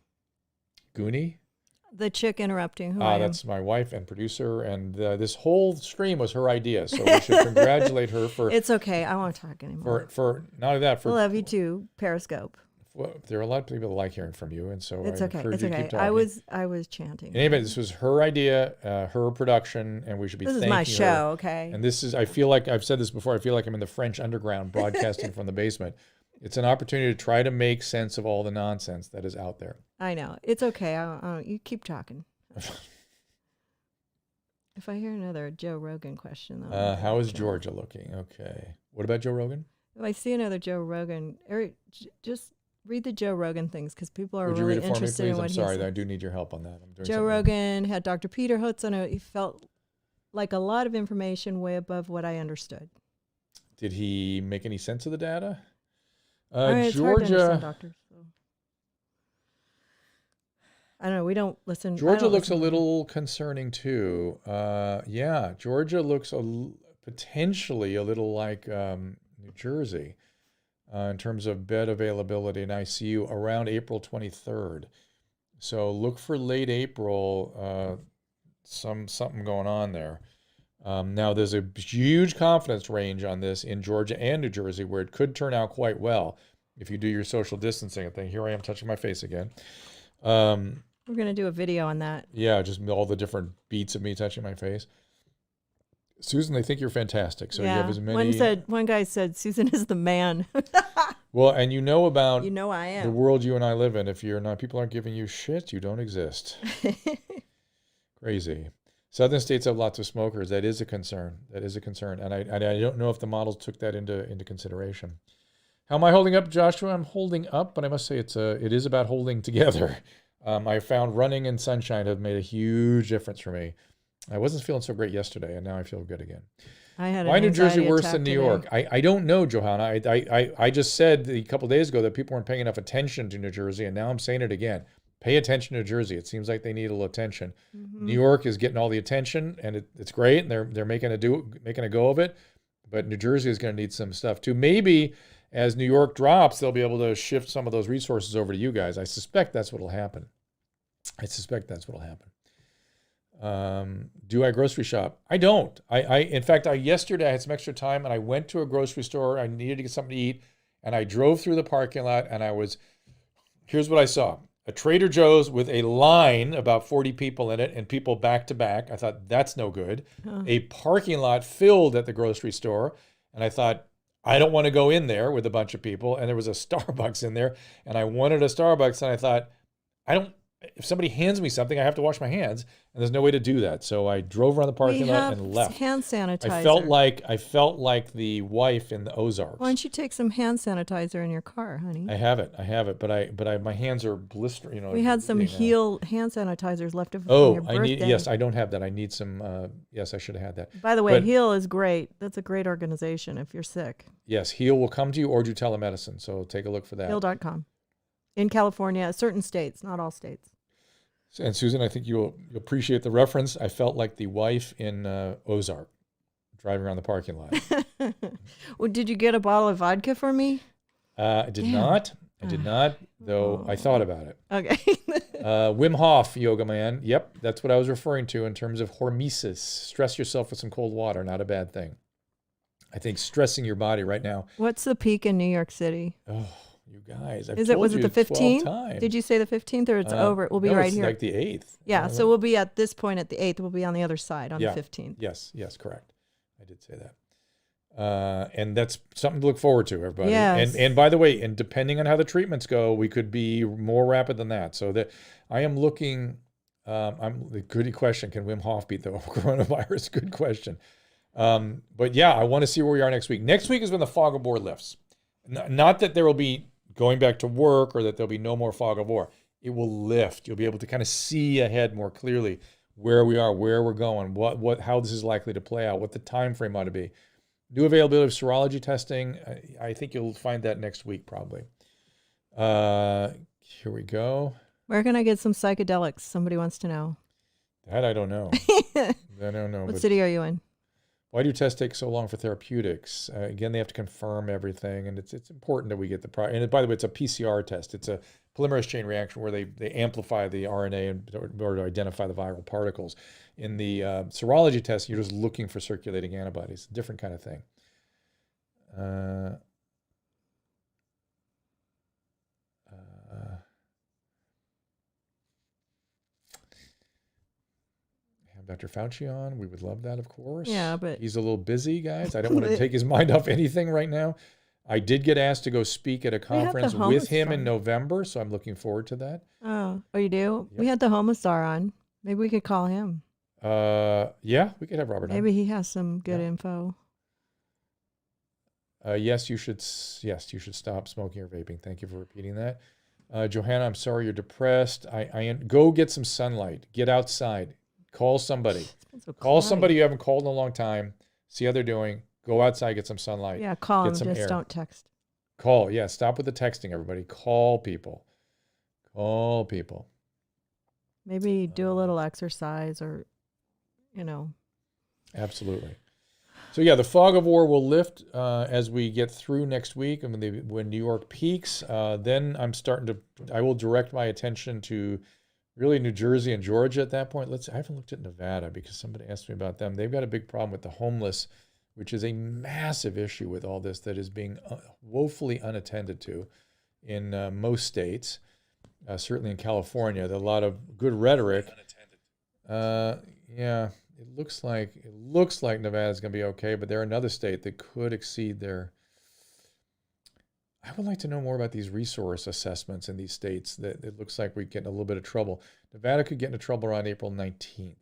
A: Goonie?
B: The chick interrupting who I am.
A: That's my wife and producer, and this whole stream was her idea, so we should congratulate her for...
B: It's okay. I won't talk anymore.
A: For not only that,
B: I love you too, Periscope.
A: Well, there are a lot of people that like hearing from you, and so
B: it's
A: I
B: okay.
A: encourage
B: It's
A: you to
B: okay.
A: keep talking.
B: I was chanting.
A: Anyway, this was her idea, her production, and we should be thanking her.
B: This is my show, okay?
A: And this is, I feel like, I've said this before, I feel like I'm in the French underground broadcasting from the basement. It's an opportunity to try to make sense of all the nonsense that is out there.
B: I know. It's okay. You keep talking. If I hear another Joe Rogan question, though.
A: How is Georgia looking? Okay. What about Joe Rogan?
B: If I see another Joe Rogan, just read the Joe Rogan things because people are
A: Would you
B: really
A: read it for me,
B: interested
A: please?
B: in what
A: I'm
B: he
A: sorry,
B: says.
A: I do need your help on that. I'm doing
B: Joe
A: something.
B: Rogan had Dr. Peter Hutz on it. He felt like a lot of information way above what I understood.
A: Did he make any sense of the data?
B: It's hard to understand doctors. So. I don't know. We don't listen.
A: Georgia looks a little concerning too. Yeah, Georgia looks potentially a little like New Jersey in terms of bed availability in ICU around April 23rd. So look for late April, something going on there. Now there's a huge confidence range on this in Georgia and New Jersey where it could turn out quite well if you do your social distancing thing. Here I am touching my face again.
B: We're going to do a video on that.
A: Yeah, just all the different beats of me touching my face. Susan, they think you're fantastic. So you have as many.
B: One guy said, Susan is the man.
A: Well, and you know about
B: I am.
A: the world you and I live in. If people aren't giving you shit, you don't exist. Crazy. Southern states have lots of smokers. That is a concern. And I don't know if the models took that into consideration. How am I holding up, Joshua? I'm holding up, but I must say it is about holding together. I found running and sunshine have made a huge difference for me. I wasn't feeling so great yesterday, and now I feel good again. Why New Jersey worse than New York? I don't know, Johanna. I just said a couple days ago that people weren't paying enough attention to New Jersey, and now I'm saying it again. Pay attention to New Jersey. It seems like they need a little attention. Mm-hmm. New York is getting all the attention, and it's great, and they're making a go of it. But New Jersey is going to need some stuff too. Maybe as New York drops, they'll be able to shift some of those resources over to you guys. I suspect that's what'll happen. Do I grocery shop? I don't. In fact, yesterday I had some extra time and I went to a grocery store. I needed to get something to eat, and I drove through the parking lot, and here's what I saw. A Trader Joe's with a line, about 40 people in it, and people back to back. I thought, that's no good. Huh. A parking lot filled at the grocery store, and I thought, I don't want to go in there with a bunch of people. And there was a Starbucks in there, and I wanted a Starbucks, and I thought, if somebody hands me something, I have to wash my hands, and there's no way to do that. So I drove around the parking lot and left.
B: Hand sanitizer.
A: I felt like the wife in the Ozarks.
B: Why don't you take some hand sanitizer in your car, honey?
A: I have it, but my hands are blistering.
B: We had some Heal hand sanitizers left over from your birthday.
A: Yes, I don't have that. I need some. Yes, I should have had that.
B: By the way, Heal is great. That's a great organization if you're sick.
A: Yes, Heal will come to you or do telemedicine. So take a look for that.
B: Heal.com. In California, certain states, not all states.
A: And Susan, I think you'll appreciate the reference. I felt like the wife in Ozark, driving around the parking lot.
B: Well, did you get a bottle of vodka for me?
A: I did not. I did not, though I thought about it.
B: Okay.
A: Wim Hof, yoga man. Yep, that's what I was referring to in terms of hormesis. Stress yourself with some cold water, not a bad thing. I think stressing your body right now.
B: What's the peak in New York City?
A: Oh, you guys.
B: Was it the 15th? Did you say the 15th or it's over? We'll be right here.
A: It's like the 8th.
B: Yeah, so we'll be at this point at the 8th. We'll be on the other side on the 15th.
A: Yes, correct. I did say that. And that's something to look forward to, everybody.
B: Yes.
A: And by the way, and depending on how the treatments go, we could be more rapid than that. So that I am looking. Good question. Can Wim Hof beat the coronavirus? Good question. But yeah, I want to see where we are next week. Next week is when the fog of war lifts. Not that there will be going back to work or that there'll be no more fog of war. It will lift. You'll be able to kind of see ahead more clearly where we are, where we're going, how this is likely to play out, what the time frame ought to be. New availability of serology testing. I think you'll find that next week probably. Here we go.
B: Where can I get some psychedelics? Somebody wants to know.
A: That I don't know. I don't know.
B: What city are you in?
A: Why do tests take so long for therapeutics? Again, they have to confirm everything, and it's important that we get the and by the way, it's a PCR test. It's a polymerase chain reaction where they amplify the RNA in order to identify the viral particles. In the serology test, you're just looking for circulating antibodies. A different kind of thing. Dr. Fauci on. We would love that, of course.
B: Yeah, but
A: he's a little busy, guys. I don't want to take his mind off anything right now. I did get asked to go speak at a conference with him in November, so I'm looking forward to that.
B: Oh, you do?
A: Yep.
B: We had the Homostar on. Maybe we could call him.
A: Yeah, we could have Robert on.
B: Maybe he has some good info.
A: Yes, you should stop smoking or vaping. Thank you for repeating that. Johanna, I'm sorry you're depressed. Go get some sunlight. Get outside. Call somebody. Call somebody you haven't called in a long time. See how they're doing. Go outside, get some sunlight.
B: Yeah, call them.
A: Just
B: don't text.
A: Call. Yeah, stop with the texting, everybody. Call people. Call people.
B: Maybe do a little exercise or,
A: Absolutely. So yeah, the fog of war will lift as we get through next week. And when New York peaks, then I will direct my attention to really New Jersey and Georgia at that point. I haven't looked at Nevada because somebody asked me about them. They've got a big problem with the homeless, which is a massive issue with all this that is being woefully unattended to in most states, certainly in California. There's a lot of good rhetoric. Yeah, it looks like Nevada's going to be okay, but they're another state that could exceed their. I would like to know more about these resource assessments in these states that it looks like we get in a little bit of trouble. Nevada could get into trouble around April 19th.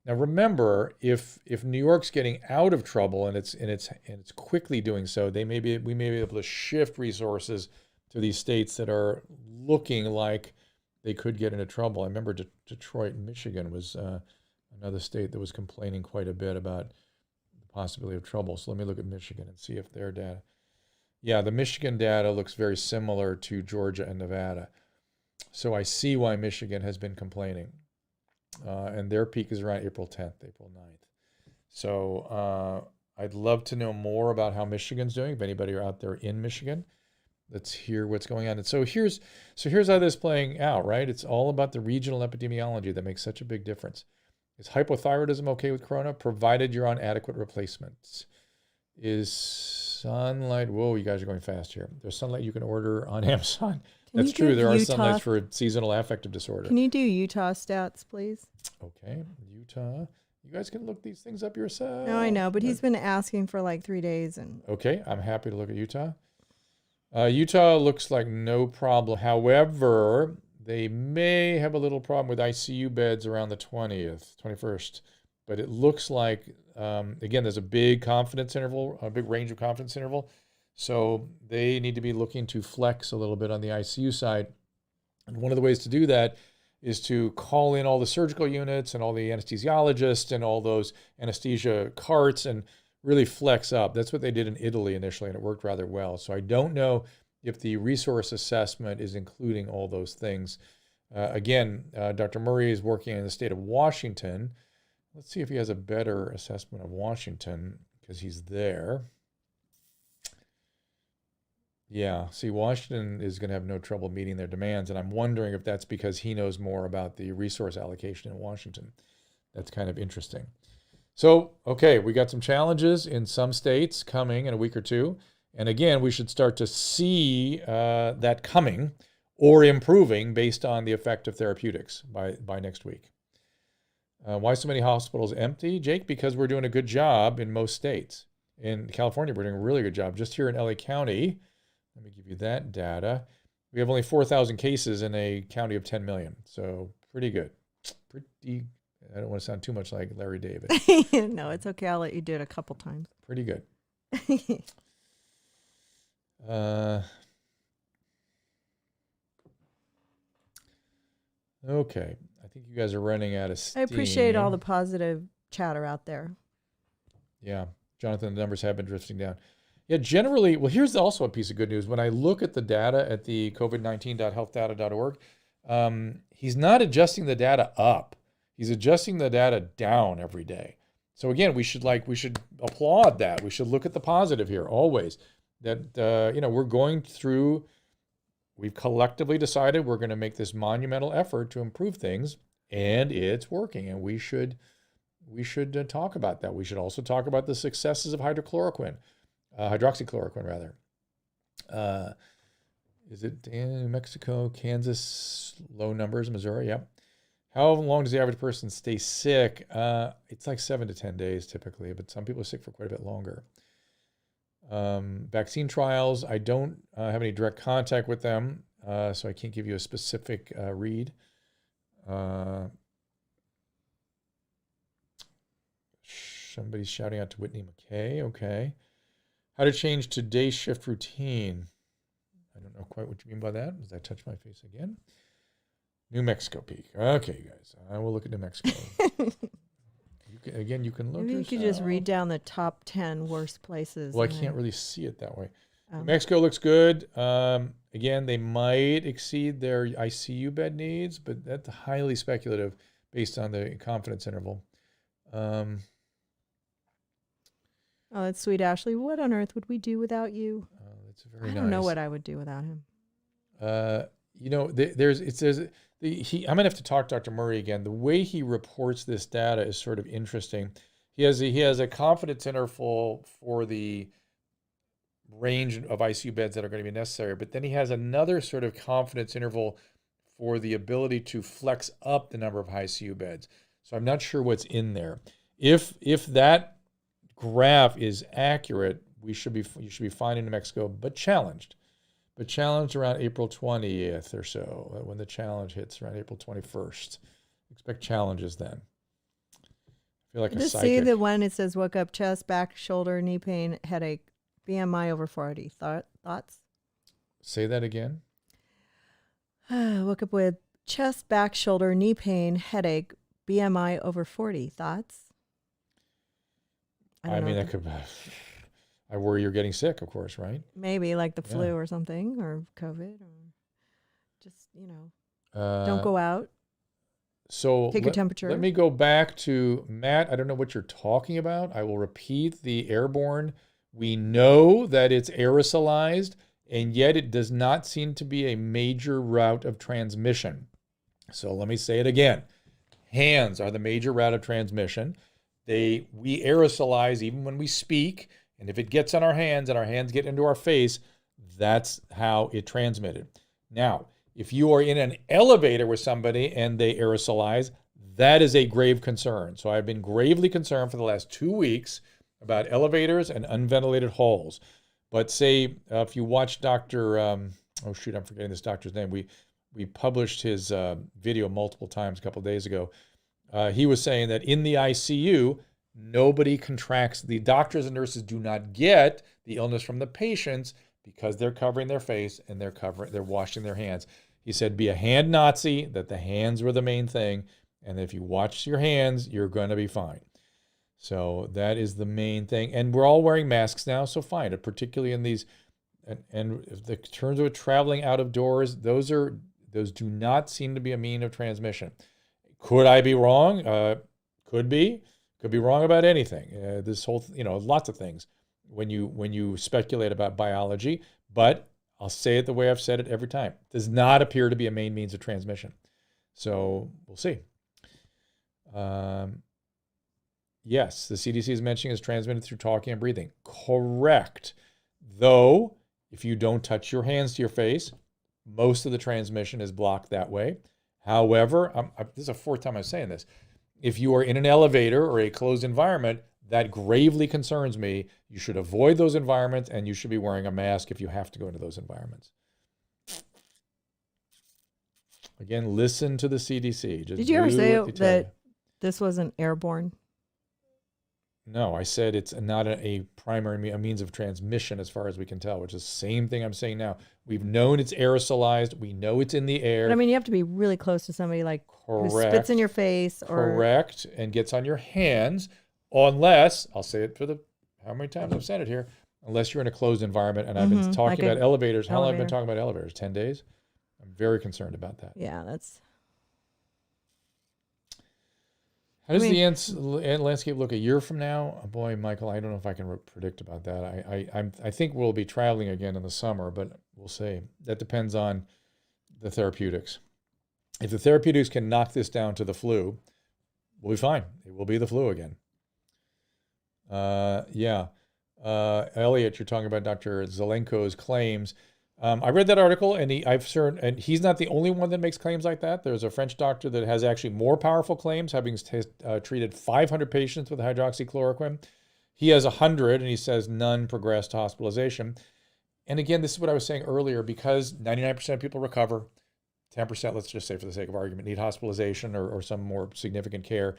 A: Now remember, if New York's getting out of trouble and it's quickly doing so, we may be able to shift resources to these states that are looking like they could get into trouble. I remember Detroit, Michigan was another state that was complaining quite a bit about the possibility of trouble. So let me look at Michigan and see if their data. Yeah, the Michigan data looks very similar to Georgia and Nevada. So I see why Michigan has been complaining. And their peak is around April 10th, April 9th. So I'd love to know more about how Michigan's doing. If anybody are out there in Michigan, let's hear what's going on. And so here's how this is playing out, right? It's all about the regional epidemiology that makes such a big difference. Is hypothyroidism okay with corona, provided you're on adequate replacements? Is sunlight, whoa, you guys are going fast here. There's sunlight you can order on Amazon. That's true. There are sunlights for seasonal affective disorder.
B: Can you do Utah stats, please?
A: Okay, Utah. You guys can look these things up yourself.
B: No, I know, but he's been asking for like 3 days.
A: Okay, I'm happy to look at Utah. Utah looks like no problem. However, they may have a little problem with ICU beds around the 21st. But it looks like, again, there's a big confidence interval, a big range of confidence interval. So they need to be looking to flex a little bit on the ICU side. And one of the ways to do that is to call in all the surgical units and all the anesthesiologists and all those anesthesia carts and really flex up. That's what they did in Italy initially, and it worked rather well. So I don't know if the resource assessment is including all those things. Again, Dr. Murray is working in the state of Washington. Let's see if he has a better assessment of Washington because he's there. Yeah, see, Washington is going to have no trouble meeting their demands, and I'm wondering if that's because he knows more about the resource allocation in Washington. That's kind of interesting. So, okay, we got some challenges in some states coming in a week or two, and again, we should start to see that coming or improving based on the effect of therapeutics by next week. Why so many hospitals empty, Jake? Because we're doing a good job in most states. In California, we're doing a really good job. Just here in LA County, let me give you that data. We have only 4,000 cases in a county of 10 million. So pretty good. Pretty, I don't want to sound too much like Larry David.
B: No, it's okay. I'll let you do it a couple times.
A: Pretty good. Okay. I think you guys are running out of steam.
B: I appreciate all the positive chatter out there.
A: Yeah. Jonathan, the numbers have been drifting down. Yeah, generally, well, here's also a piece of good news. When I look at the data at the covid19.healthdata.org, he's not adjusting the data up. He's adjusting the data down every day. So again, we should applaud that. We should look at the positive here always. That we're going through. We've collectively decided we're going to make this monumental effort to improve things, and it's working. And we should talk about that. We should also talk about the successes of hydroxychloroquine rather. Is it in New Mexico, Kansas, low numbers, Missouri? Yep. How long does the average person stay sick? It's like 7 to 10 days typically, but some people are sick for quite a bit longer. Vaccine trials, I don't have any direct contact with them, so I can't give you a specific read. Somebody's shouting out to Whitney McKay. Okay. How to change to day shift routine. I don't know quite what you mean by that. Does that touch my face again? New Mexico peak. Okay, you guys. I will look at New Mexico. You can look.
B: Maybe you could just read down the top 10 worst places.
A: Well, I can't really see it that way. New Mexico looks good. Again, they might exceed their ICU bed needs, but that's highly speculative based on the confidence interval.
B: Oh, that's sweet, Ashley. What on earth would we do without you?
A: That's very nice.
B: I don't know what I would do without him.
A: I'm gonna have to talk to Dr. Murray again. The way he reports this data is sort of interesting. He has a confidence interval for the range of ICU beds that are going to be necessary, but then he has another sort of confidence interval for the ability to flex up the number of ICU beds. So I'm not sure what's in there. If that graph is accurate, you should be fine in New Mexico, but challenged around April 20th or so, when the challenge hits around April 21st. Expect challenges then. I feel like a psychic.
B: See the one, it says woke up, chest, back, shoulder, knee pain, headache, BMI over 40. Thoughts?
A: Say that again.
B: Woke up with chest, back, shoulder, knee pain, headache, BMI over 40. Thoughts?
A: I mean, that could be... I worry you're getting sick, of course, right?
B: Maybe like the flu or something, or COVID, or just, don't go out.
A: So
B: take your temperature.
A: Let me go back to Matt. I don't know what you're talking about. I will repeat the airborne. We know that it's aerosolized, and yet it does not seem to be a major route of transmission. So let me say it again. Hands are the major route of transmission. We aerosolize even when we speak. And if it gets on our hands and our hands get into our face, that's how it transmitted. Now, if you are in an elevator with somebody and they aerosolize, that is a grave concern. So I've been gravely concerned for the last 2 weeks about elevators and unventilated halls. But say if you watch Dr. I'm forgetting this doctor's name. We published his video multiple times a couple of days ago. He was saying that in the ICU, nobody contracts. The doctors and nurses do not get the illness from the patients because they're covering their face and they're washing their hands. He said, be a hand Nazi, that the hands were the main thing. And if you watch your hands, you're going to be fine. So that is the main thing. And we're all wearing masks now, so fine. Particularly in these, and in terms of traveling out of doors, those do not seem to be a mean of transmission. Could I be wrong? Could be. Could be wrong about anything. This whole, lots of things when you speculate about biology, but I'll say it the way I've said it every time. It does not appear to be a main means of transmission. So we'll see. Yes, the CDC is mentioning is transmitted through talking and breathing. Correct. Though, if you don't touch your hands to your face, most of the transmission is blocked that way. However, this is the fourth time I'm saying this. If you are in an elevator or a closed environment, That gravely concerns me. You should avoid those environments, and you should be wearing a mask if you have to go into those environments. Again, listen to the CDC. Just
B: Did you ever
A: do
B: say
A: what they tell you.
B: that this wasn't airborne?
A: No, I said it's not a primary means of transmission as far as we can tell, which is the same thing I'm saying now. We've known it's aerosolized. We know it's in the air.
B: But I mean, you have to be really close to somebody like who
A: Correct.
B: spits in your face or
A: Correct. And gets on your hands, unless, I'll say it for the, how many times I've said it here, unless you're in a closed environment. And I've been talking
B: like
A: about elevators. How long have I been
B: elevator.
A: talking about elevators? 10 days? I'm very concerned about that.
B: Yeah, that's.
A: How does the landscape look a year from now? Oh, boy, Michael, I don't know if I can predict about that. I think we'll be traveling again in the summer, but we'll see. That depends on the therapeutics. If the therapeutics can knock this down to the flu, we'll be fine. It will be the flu again. Yeah. Elliot, you're talking about Dr. Zelenko's claims. I read that article, and he's not the only one that makes claims like that. There's a French doctor that has actually more powerful claims, having treated 500 patients with hydroxychloroquine. He has 100, and he says none progressed to hospitalization. And again, this is what I was saying earlier, because 99% of people recover, 10%, let's just say for the sake of argument, need hospitalization or some more significant care.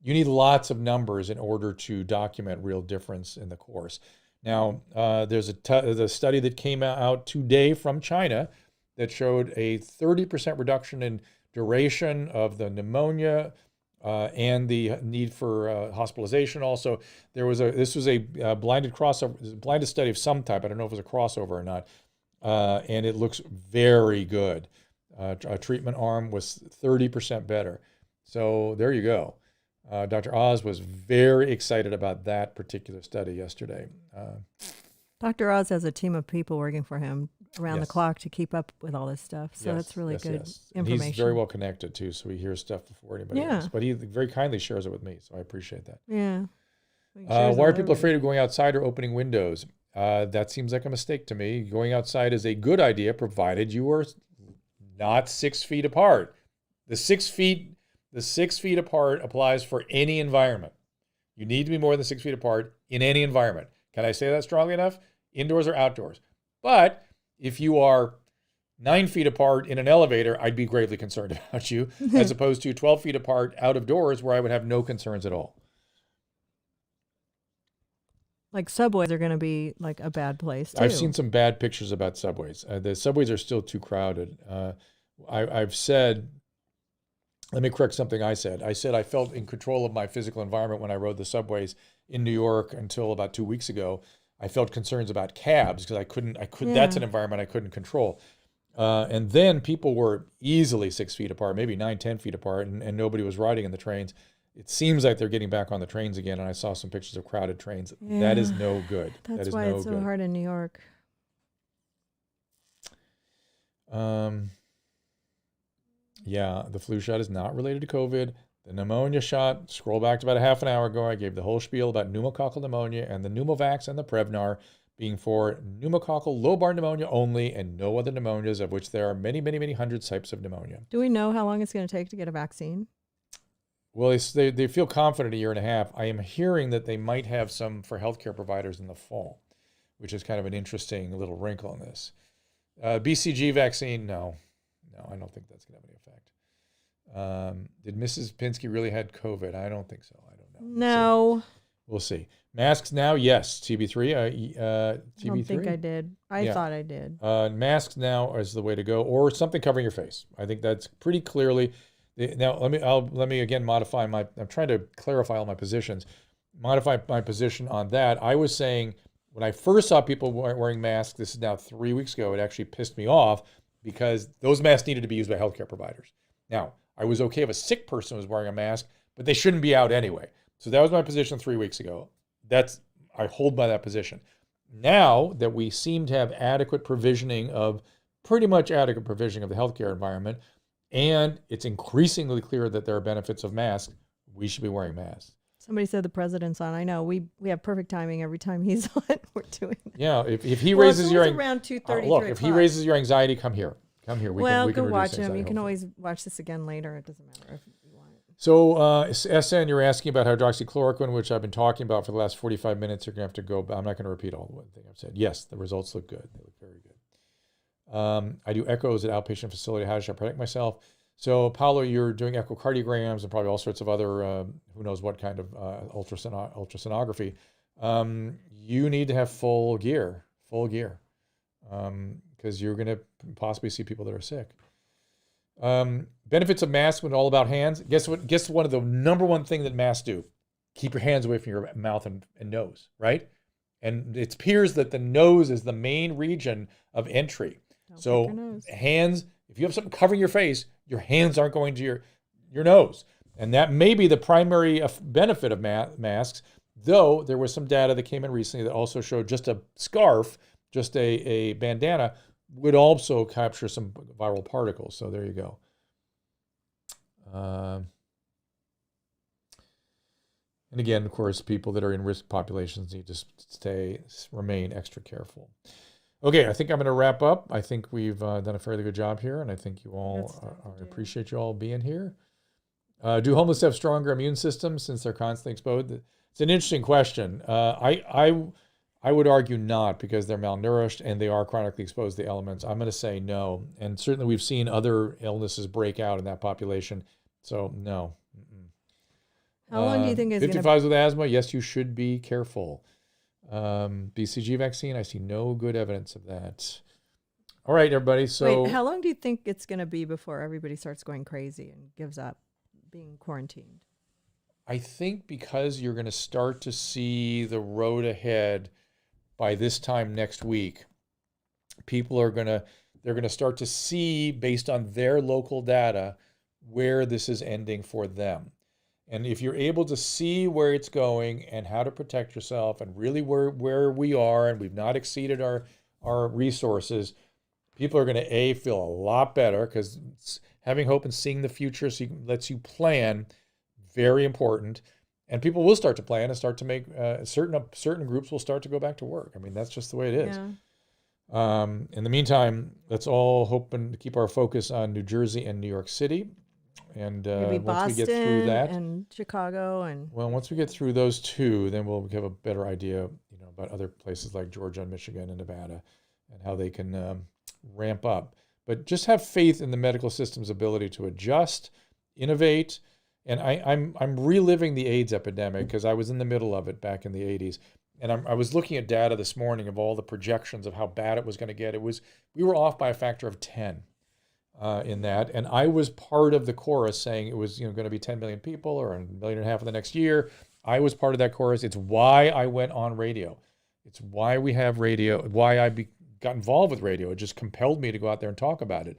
A: You need lots of numbers in order to document real difference in the course. Now, there's a study that came out today from China that showed a 30% reduction in duration of the pneumonia and the need for hospitalization. Also, this was a blinded study of some type. I don't know if it was a crossover or not, and it looks very good. A treatment arm was 30% better. So there you go. Dr. Oz was very excited about that particular study yesterday.
B: Dr. Oz has a team of people working for him around the clock to keep up with all this stuff. So that's really good information.
A: He's very well connected too, so he hears stuff before anybody else. But he very kindly shares it with me, so I appreciate that.
B: Yeah.
A: Why are people afraid of going outside or opening windows? That seems like a mistake to me. Going outside is a good idea, provided you are not 6 feet apart. The 6 feet apart applies for any environment. You need to be more than 6 feet apart in any environment. Can I say that strongly enough? Indoors or outdoors. But if you are 9 feet apart in an elevator, I'd be gravely concerned about you, as opposed to 12 feet apart out of doors where I would have no concerns at all.
B: Like subways are going to be like a bad place too.
A: I've seen some bad pictures about subways. The subways are still too crowded. I've said, let me correct something I said. I said I felt in control of my physical environment when I rode the subways in New York until about 2 weeks ago. I felt concerns about cabs because that's an environment I couldn't control. And then people were easily 6 feet apart, maybe 9-10 feet apart, and nobody was riding in the trains. It seems like they're getting back on the trains again, and I saw some pictures of crowded trains.
B: Yeah.
A: That is no good.
B: That's why it's so hard in New York.
A: Yeah, the flu shot is not related to COVID. The pneumonia shot, scroll back to about a half an hour ago, I gave the whole spiel about pneumococcal pneumonia and the Pneumovax and the Prevnar being for pneumococcal lobar pneumonia only and no other pneumonias, of which there are many, many, many hundreds types of pneumonia.
B: Do we know how long it's going to take to get a vaccine?
A: Well, they feel confident a year and a half. I am hearing that they might have some for healthcare providers in the fall, which is kind of an interesting little wrinkle in this. BCG vaccine, no, I don't think that's going to have any effect. Did Mrs. Pinsky really had COVID? I don't think so. I don't know.
B: No.
A: We'll see. Masks now, yes. TB3.
B: I don't think I did. I thought I did.
A: Masks now is the way to go, or something covering your face. I think that's pretty clearly. Now let me again modify my. I'm trying to clarify all my positions. Modify my position on that. I was saying when I first saw people wearing masks, this is now 3 weeks ago, it actually pissed me off because those masks needed to be used by healthcare providers. Now, I was okay if a sick person was wearing a mask, but they shouldn't be out anyway. So that was my position 3 weeks ago. I hold by that position. Now that we seem to have pretty much adequate provisioning of the healthcare environment, and it's increasingly clear that there are benefits of masks, we should be wearing masks.
B: Somebody said the president's on. I know we have perfect timing every time he's on. We're doing that.
A: Yeah, if he raises your
B: around 2:30.
A: Look, if he raises your anxiety, come here. We
B: go
A: can
B: watch him.
A: anxiety,
B: You can
A: hopefully.
B: always watch this again later. It doesn't matter if you want it.
A: So, SN, you're asking about hydroxychloroquine, which I've been talking about for the last 45 minutes. You're going to have to go, but I'm not going to repeat all the thing I've said. Yes, the results look good. They look very good. I do echoes at outpatient facility. How should I protect myself? So, Paolo, you're doing echocardiograms and probably all sorts of other, who knows what kind of ultrasonography. You need to have full gear, because you're going to possibly see people that are sick. Benefits of masks when all about hands. Guess what? Guess one of the number one thing that masks do? Keep your hands away from your mouth and nose, right? And it appears that the nose is the main region of entry. So hands, if you have something covering your face, your hands aren't going to your nose. And that may be the primary benefit of masks, though there was some data that came in recently that also showed just a scarf, just a bandana, would also capture some viral particles. So there you go. And again, of course, people that are in risk populations need to remain extra careful. Okay, I think I'm going to wrap up. I think we've done a fairly good job here, and I think you all I appreciate you all being here. Do homeless have stronger immune systems since they're constantly exposed? It's an interesting question. I would argue not, because they're malnourished and they are chronically exposed to the elements. I'm going to say no. And certainly we've seen other illnesses break out in that population. So no.
B: How long do you think is
A: 55s with asthma? Yes, you should be careful. BCG vaccine, I see no good evidence of that. All right, everybody. So
B: wait, how long do you think it's going to be before everybody starts going crazy and gives up being quarantined?
A: I think because you're going to start to see the road ahead by this time next week, people are they're going to start to see, based on their local data, where this is ending for them. And if you're able to see where it's going and how to protect yourself and really where we are, and we've not exceeded our resources, people are going to feel a lot better, because having hope and seeing the future lets you plan. Very important. And people will start to plan and start to make certain groups will start to go back to work. I mean, that's just the way it is. Yeah. In the meantime, let's all hope and keep our focus on New Jersey and New York City. And
B: maybe
A: once
B: Boston
A: we get through that,
B: and Chicago, and
A: once we get through those two, then we'll have a better idea, about other places like Georgia and Michigan and Nevada, and how they can ramp up. But just have faith in the medical system's ability to adjust, innovate. And I'm reliving the AIDS epidemic, because I was in the middle of it back in the 80s. And I was looking at data this morning of all the projections of how bad it was going to get. We were off by a factor of 10 in that. And I was part of the chorus saying it was going to be 10 million people or 1.5 million in the next year. I was part of that chorus. It's why I went on radio. It's why we have radio, why I got involved with radio. It just compelled me to go out there and talk about it.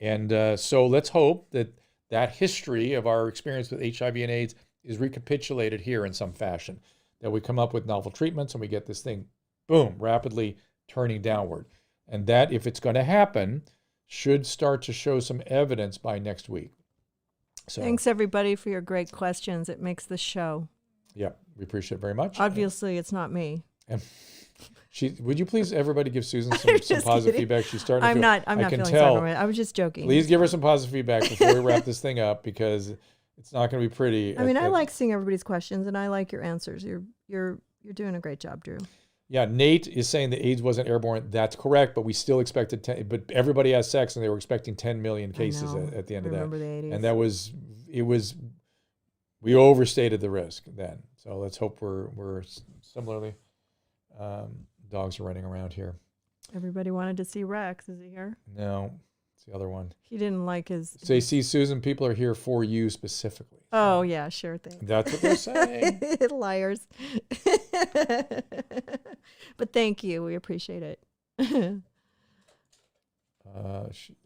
A: And so let's hope that history of our experience with HIV and AIDS is recapitulated here in some fashion, that we come up with novel treatments and we get this thing, boom, rapidly turning downward. And that, if it's going to happen, should start to show some evidence by next week. So,
B: thanks, everybody, for your great questions. It makes the show.
A: Yeah, we appreciate it very much.
B: Obviously, it's not me.
A: And would you please, everybody, give Susan some positive feedback? She's starting to
B: I'm not feeling sorry for it. I was just joking.
A: Please give her some positive feedback before we wrap this thing up, because it's not going to be pretty.
B: I mean, I like seeing everybody's questions, and I like your answers. You're doing a great job, Drew.
A: Yeah, Nate is saying that AIDS wasn't airborne. That's correct, but we still expected 10. But everybody has sex, and they were expecting 10 million cases at the end of that.
B: Remember the 80s.
A: And we overstated the risk then. So let's hope we're similarly. Dogs are running around here.
B: Everybody wanted to see Rex. Is he here?
A: No, it's the other one.
B: He didn't like his.
A: Say, see, Susan, people are here for you specifically.
B: Oh, yeah, sure thing.
A: That's what they're saying.
B: Liars. But thank you. We appreciate it.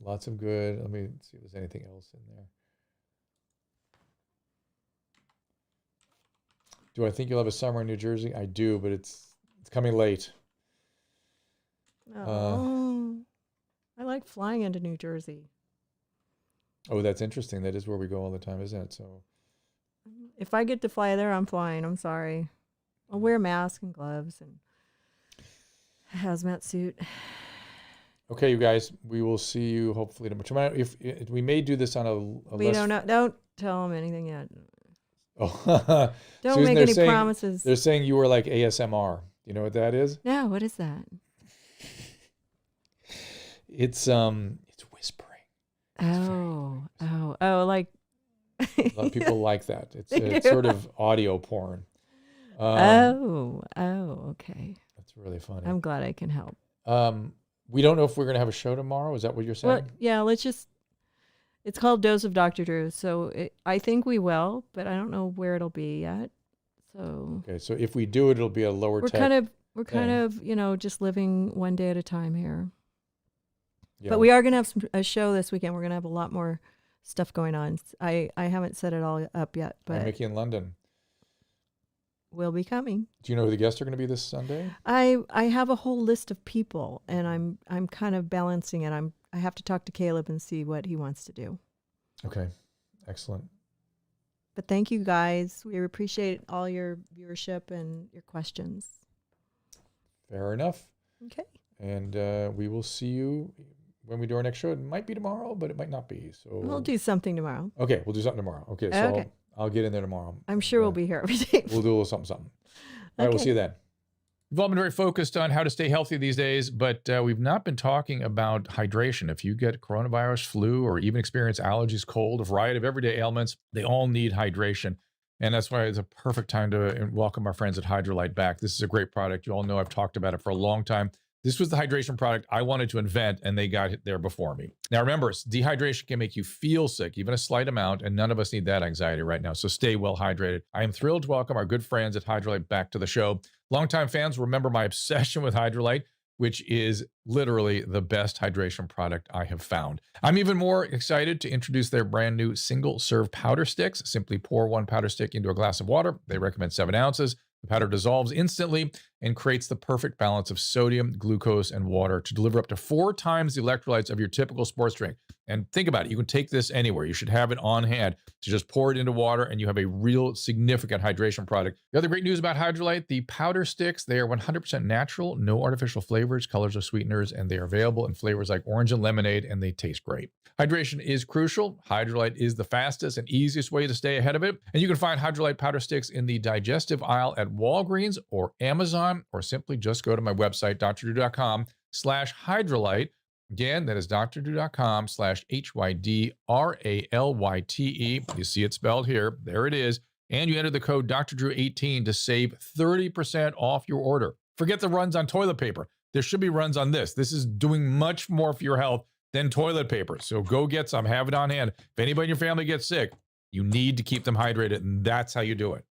A: Lots of good. Let me see if there's anything else in there. Do I think you'll have a summer in New Jersey? I do, but it's coming late.
B: Oh, I like flying into New Jersey.
A: Oh, that's interesting. That is where we go all the time, isn't it? So,
B: if I get to fly there, I'm flying. I'm sorry. I'll wear a mask and gloves and a hazmat suit.
A: Okay, you guys, we will see you hopefully tomorrow. If we may do this on a
B: We
A: less.
B: don't know. Don't tell them anything yet.
A: Oh,
B: Don't
A: Susan,
B: make any promises.
A: They're saying you were like ASMR. You know what that is?
B: No, what is that?
A: It's whispering.
B: Like
A: A lot of people like that. It's sort of audio porn.
B: okay.
A: That's really funny.
B: I'm glad I can help.
A: We don't know if we're going to have a show tomorrow. Is that what you're saying?
B: Well, yeah, it's called Dose of Dr. Drew. So I think we will, but I don't know where it'll be yet. So
A: okay, so if we do it, it'll be a lower tech.
B: We're kind of, just living one day at a time here.
A: Yeah.
B: But we are going to have a show this weekend. We're going to have a lot more stuff going on. I haven't set it all up yet, but
A: Mickey in London.
B: We'll be coming.
A: Do you know who the guests are going to be this Sunday?
B: I have a whole list of people, and I'm kind of balancing it. I have to talk to Caleb and see what he wants to do.
A: Okay, excellent.
B: But thank you guys. We appreciate all your viewership and your questions.
A: Fair enough.
B: Okay.
A: And we will see you when we do our next show. It might be tomorrow, but it might not be. So
B: we'll do something tomorrow.
A: Okay, we'll do something tomorrow. Okay, so
B: okay.
A: I'll get in there tomorrow.
B: I'm sure we'll be here every day.
A: We'll do a little something. All right, we'll see you then. We've all been very focused on how to stay healthy these days, but we've not been talking about hydration. If you get coronavirus, flu, or even experience allergies, cold, a variety of everyday ailments, they all need hydration. And that's why it's a perfect time to welcome our friends at Hydrolyte back. This is a great product. You all know I've talked about it for a long time. This was the hydration product I wanted to invent, and they got it there before me. Now, remember, dehydration can make you feel sick, even a slight amount, and none of us need that anxiety right now. So stay well hydrated. I am thrilled to welcome our good friends at Hydrolyte back to the show. Longtime fans remember my obsession with Hydrolyte, which is literally the best hydration product I have found. I'm even more excited to introduce their brand new single-serve powder sticks. Simply pour one powder stick into a glass of water. They recommend 7 ounces. The powder dissolves instantly and creates the perfect balance of sodium, glucose, and water to deliver up to 4 times the electrolytes of your typical sports drink. And think about it. You can take this anywhere. You should have it on hand to just pour it into water, and you have a real significant hydration product. The other great news about Hydrolyte, the powder sticks, they are 100% natural, no artificial flavors, colors, or sweeteners, and they are available in flavors like orange and lemonade, and they taste great. Hydration is crucial. Hydrolyte is the fastest and easiest way to stay ahead of it. And you can find Hydrolyte powder sticks in the digestive aisle at Walgreens or Amazon, or simply just go to my website, drdrew.com/Hydrolyte. Again, that is drdrew.com/HYDRALYTE. You see it spelled here. There it is. And you enter the code DRDrew18 to save 30% off your order. Forget the runs on toilet paper. There should be runs on this. This is doing much more for your health than toilet paper. So go get some, have it on hand. If anybody in your family gets sick, you need to keep them hydrated, and that's how you do it.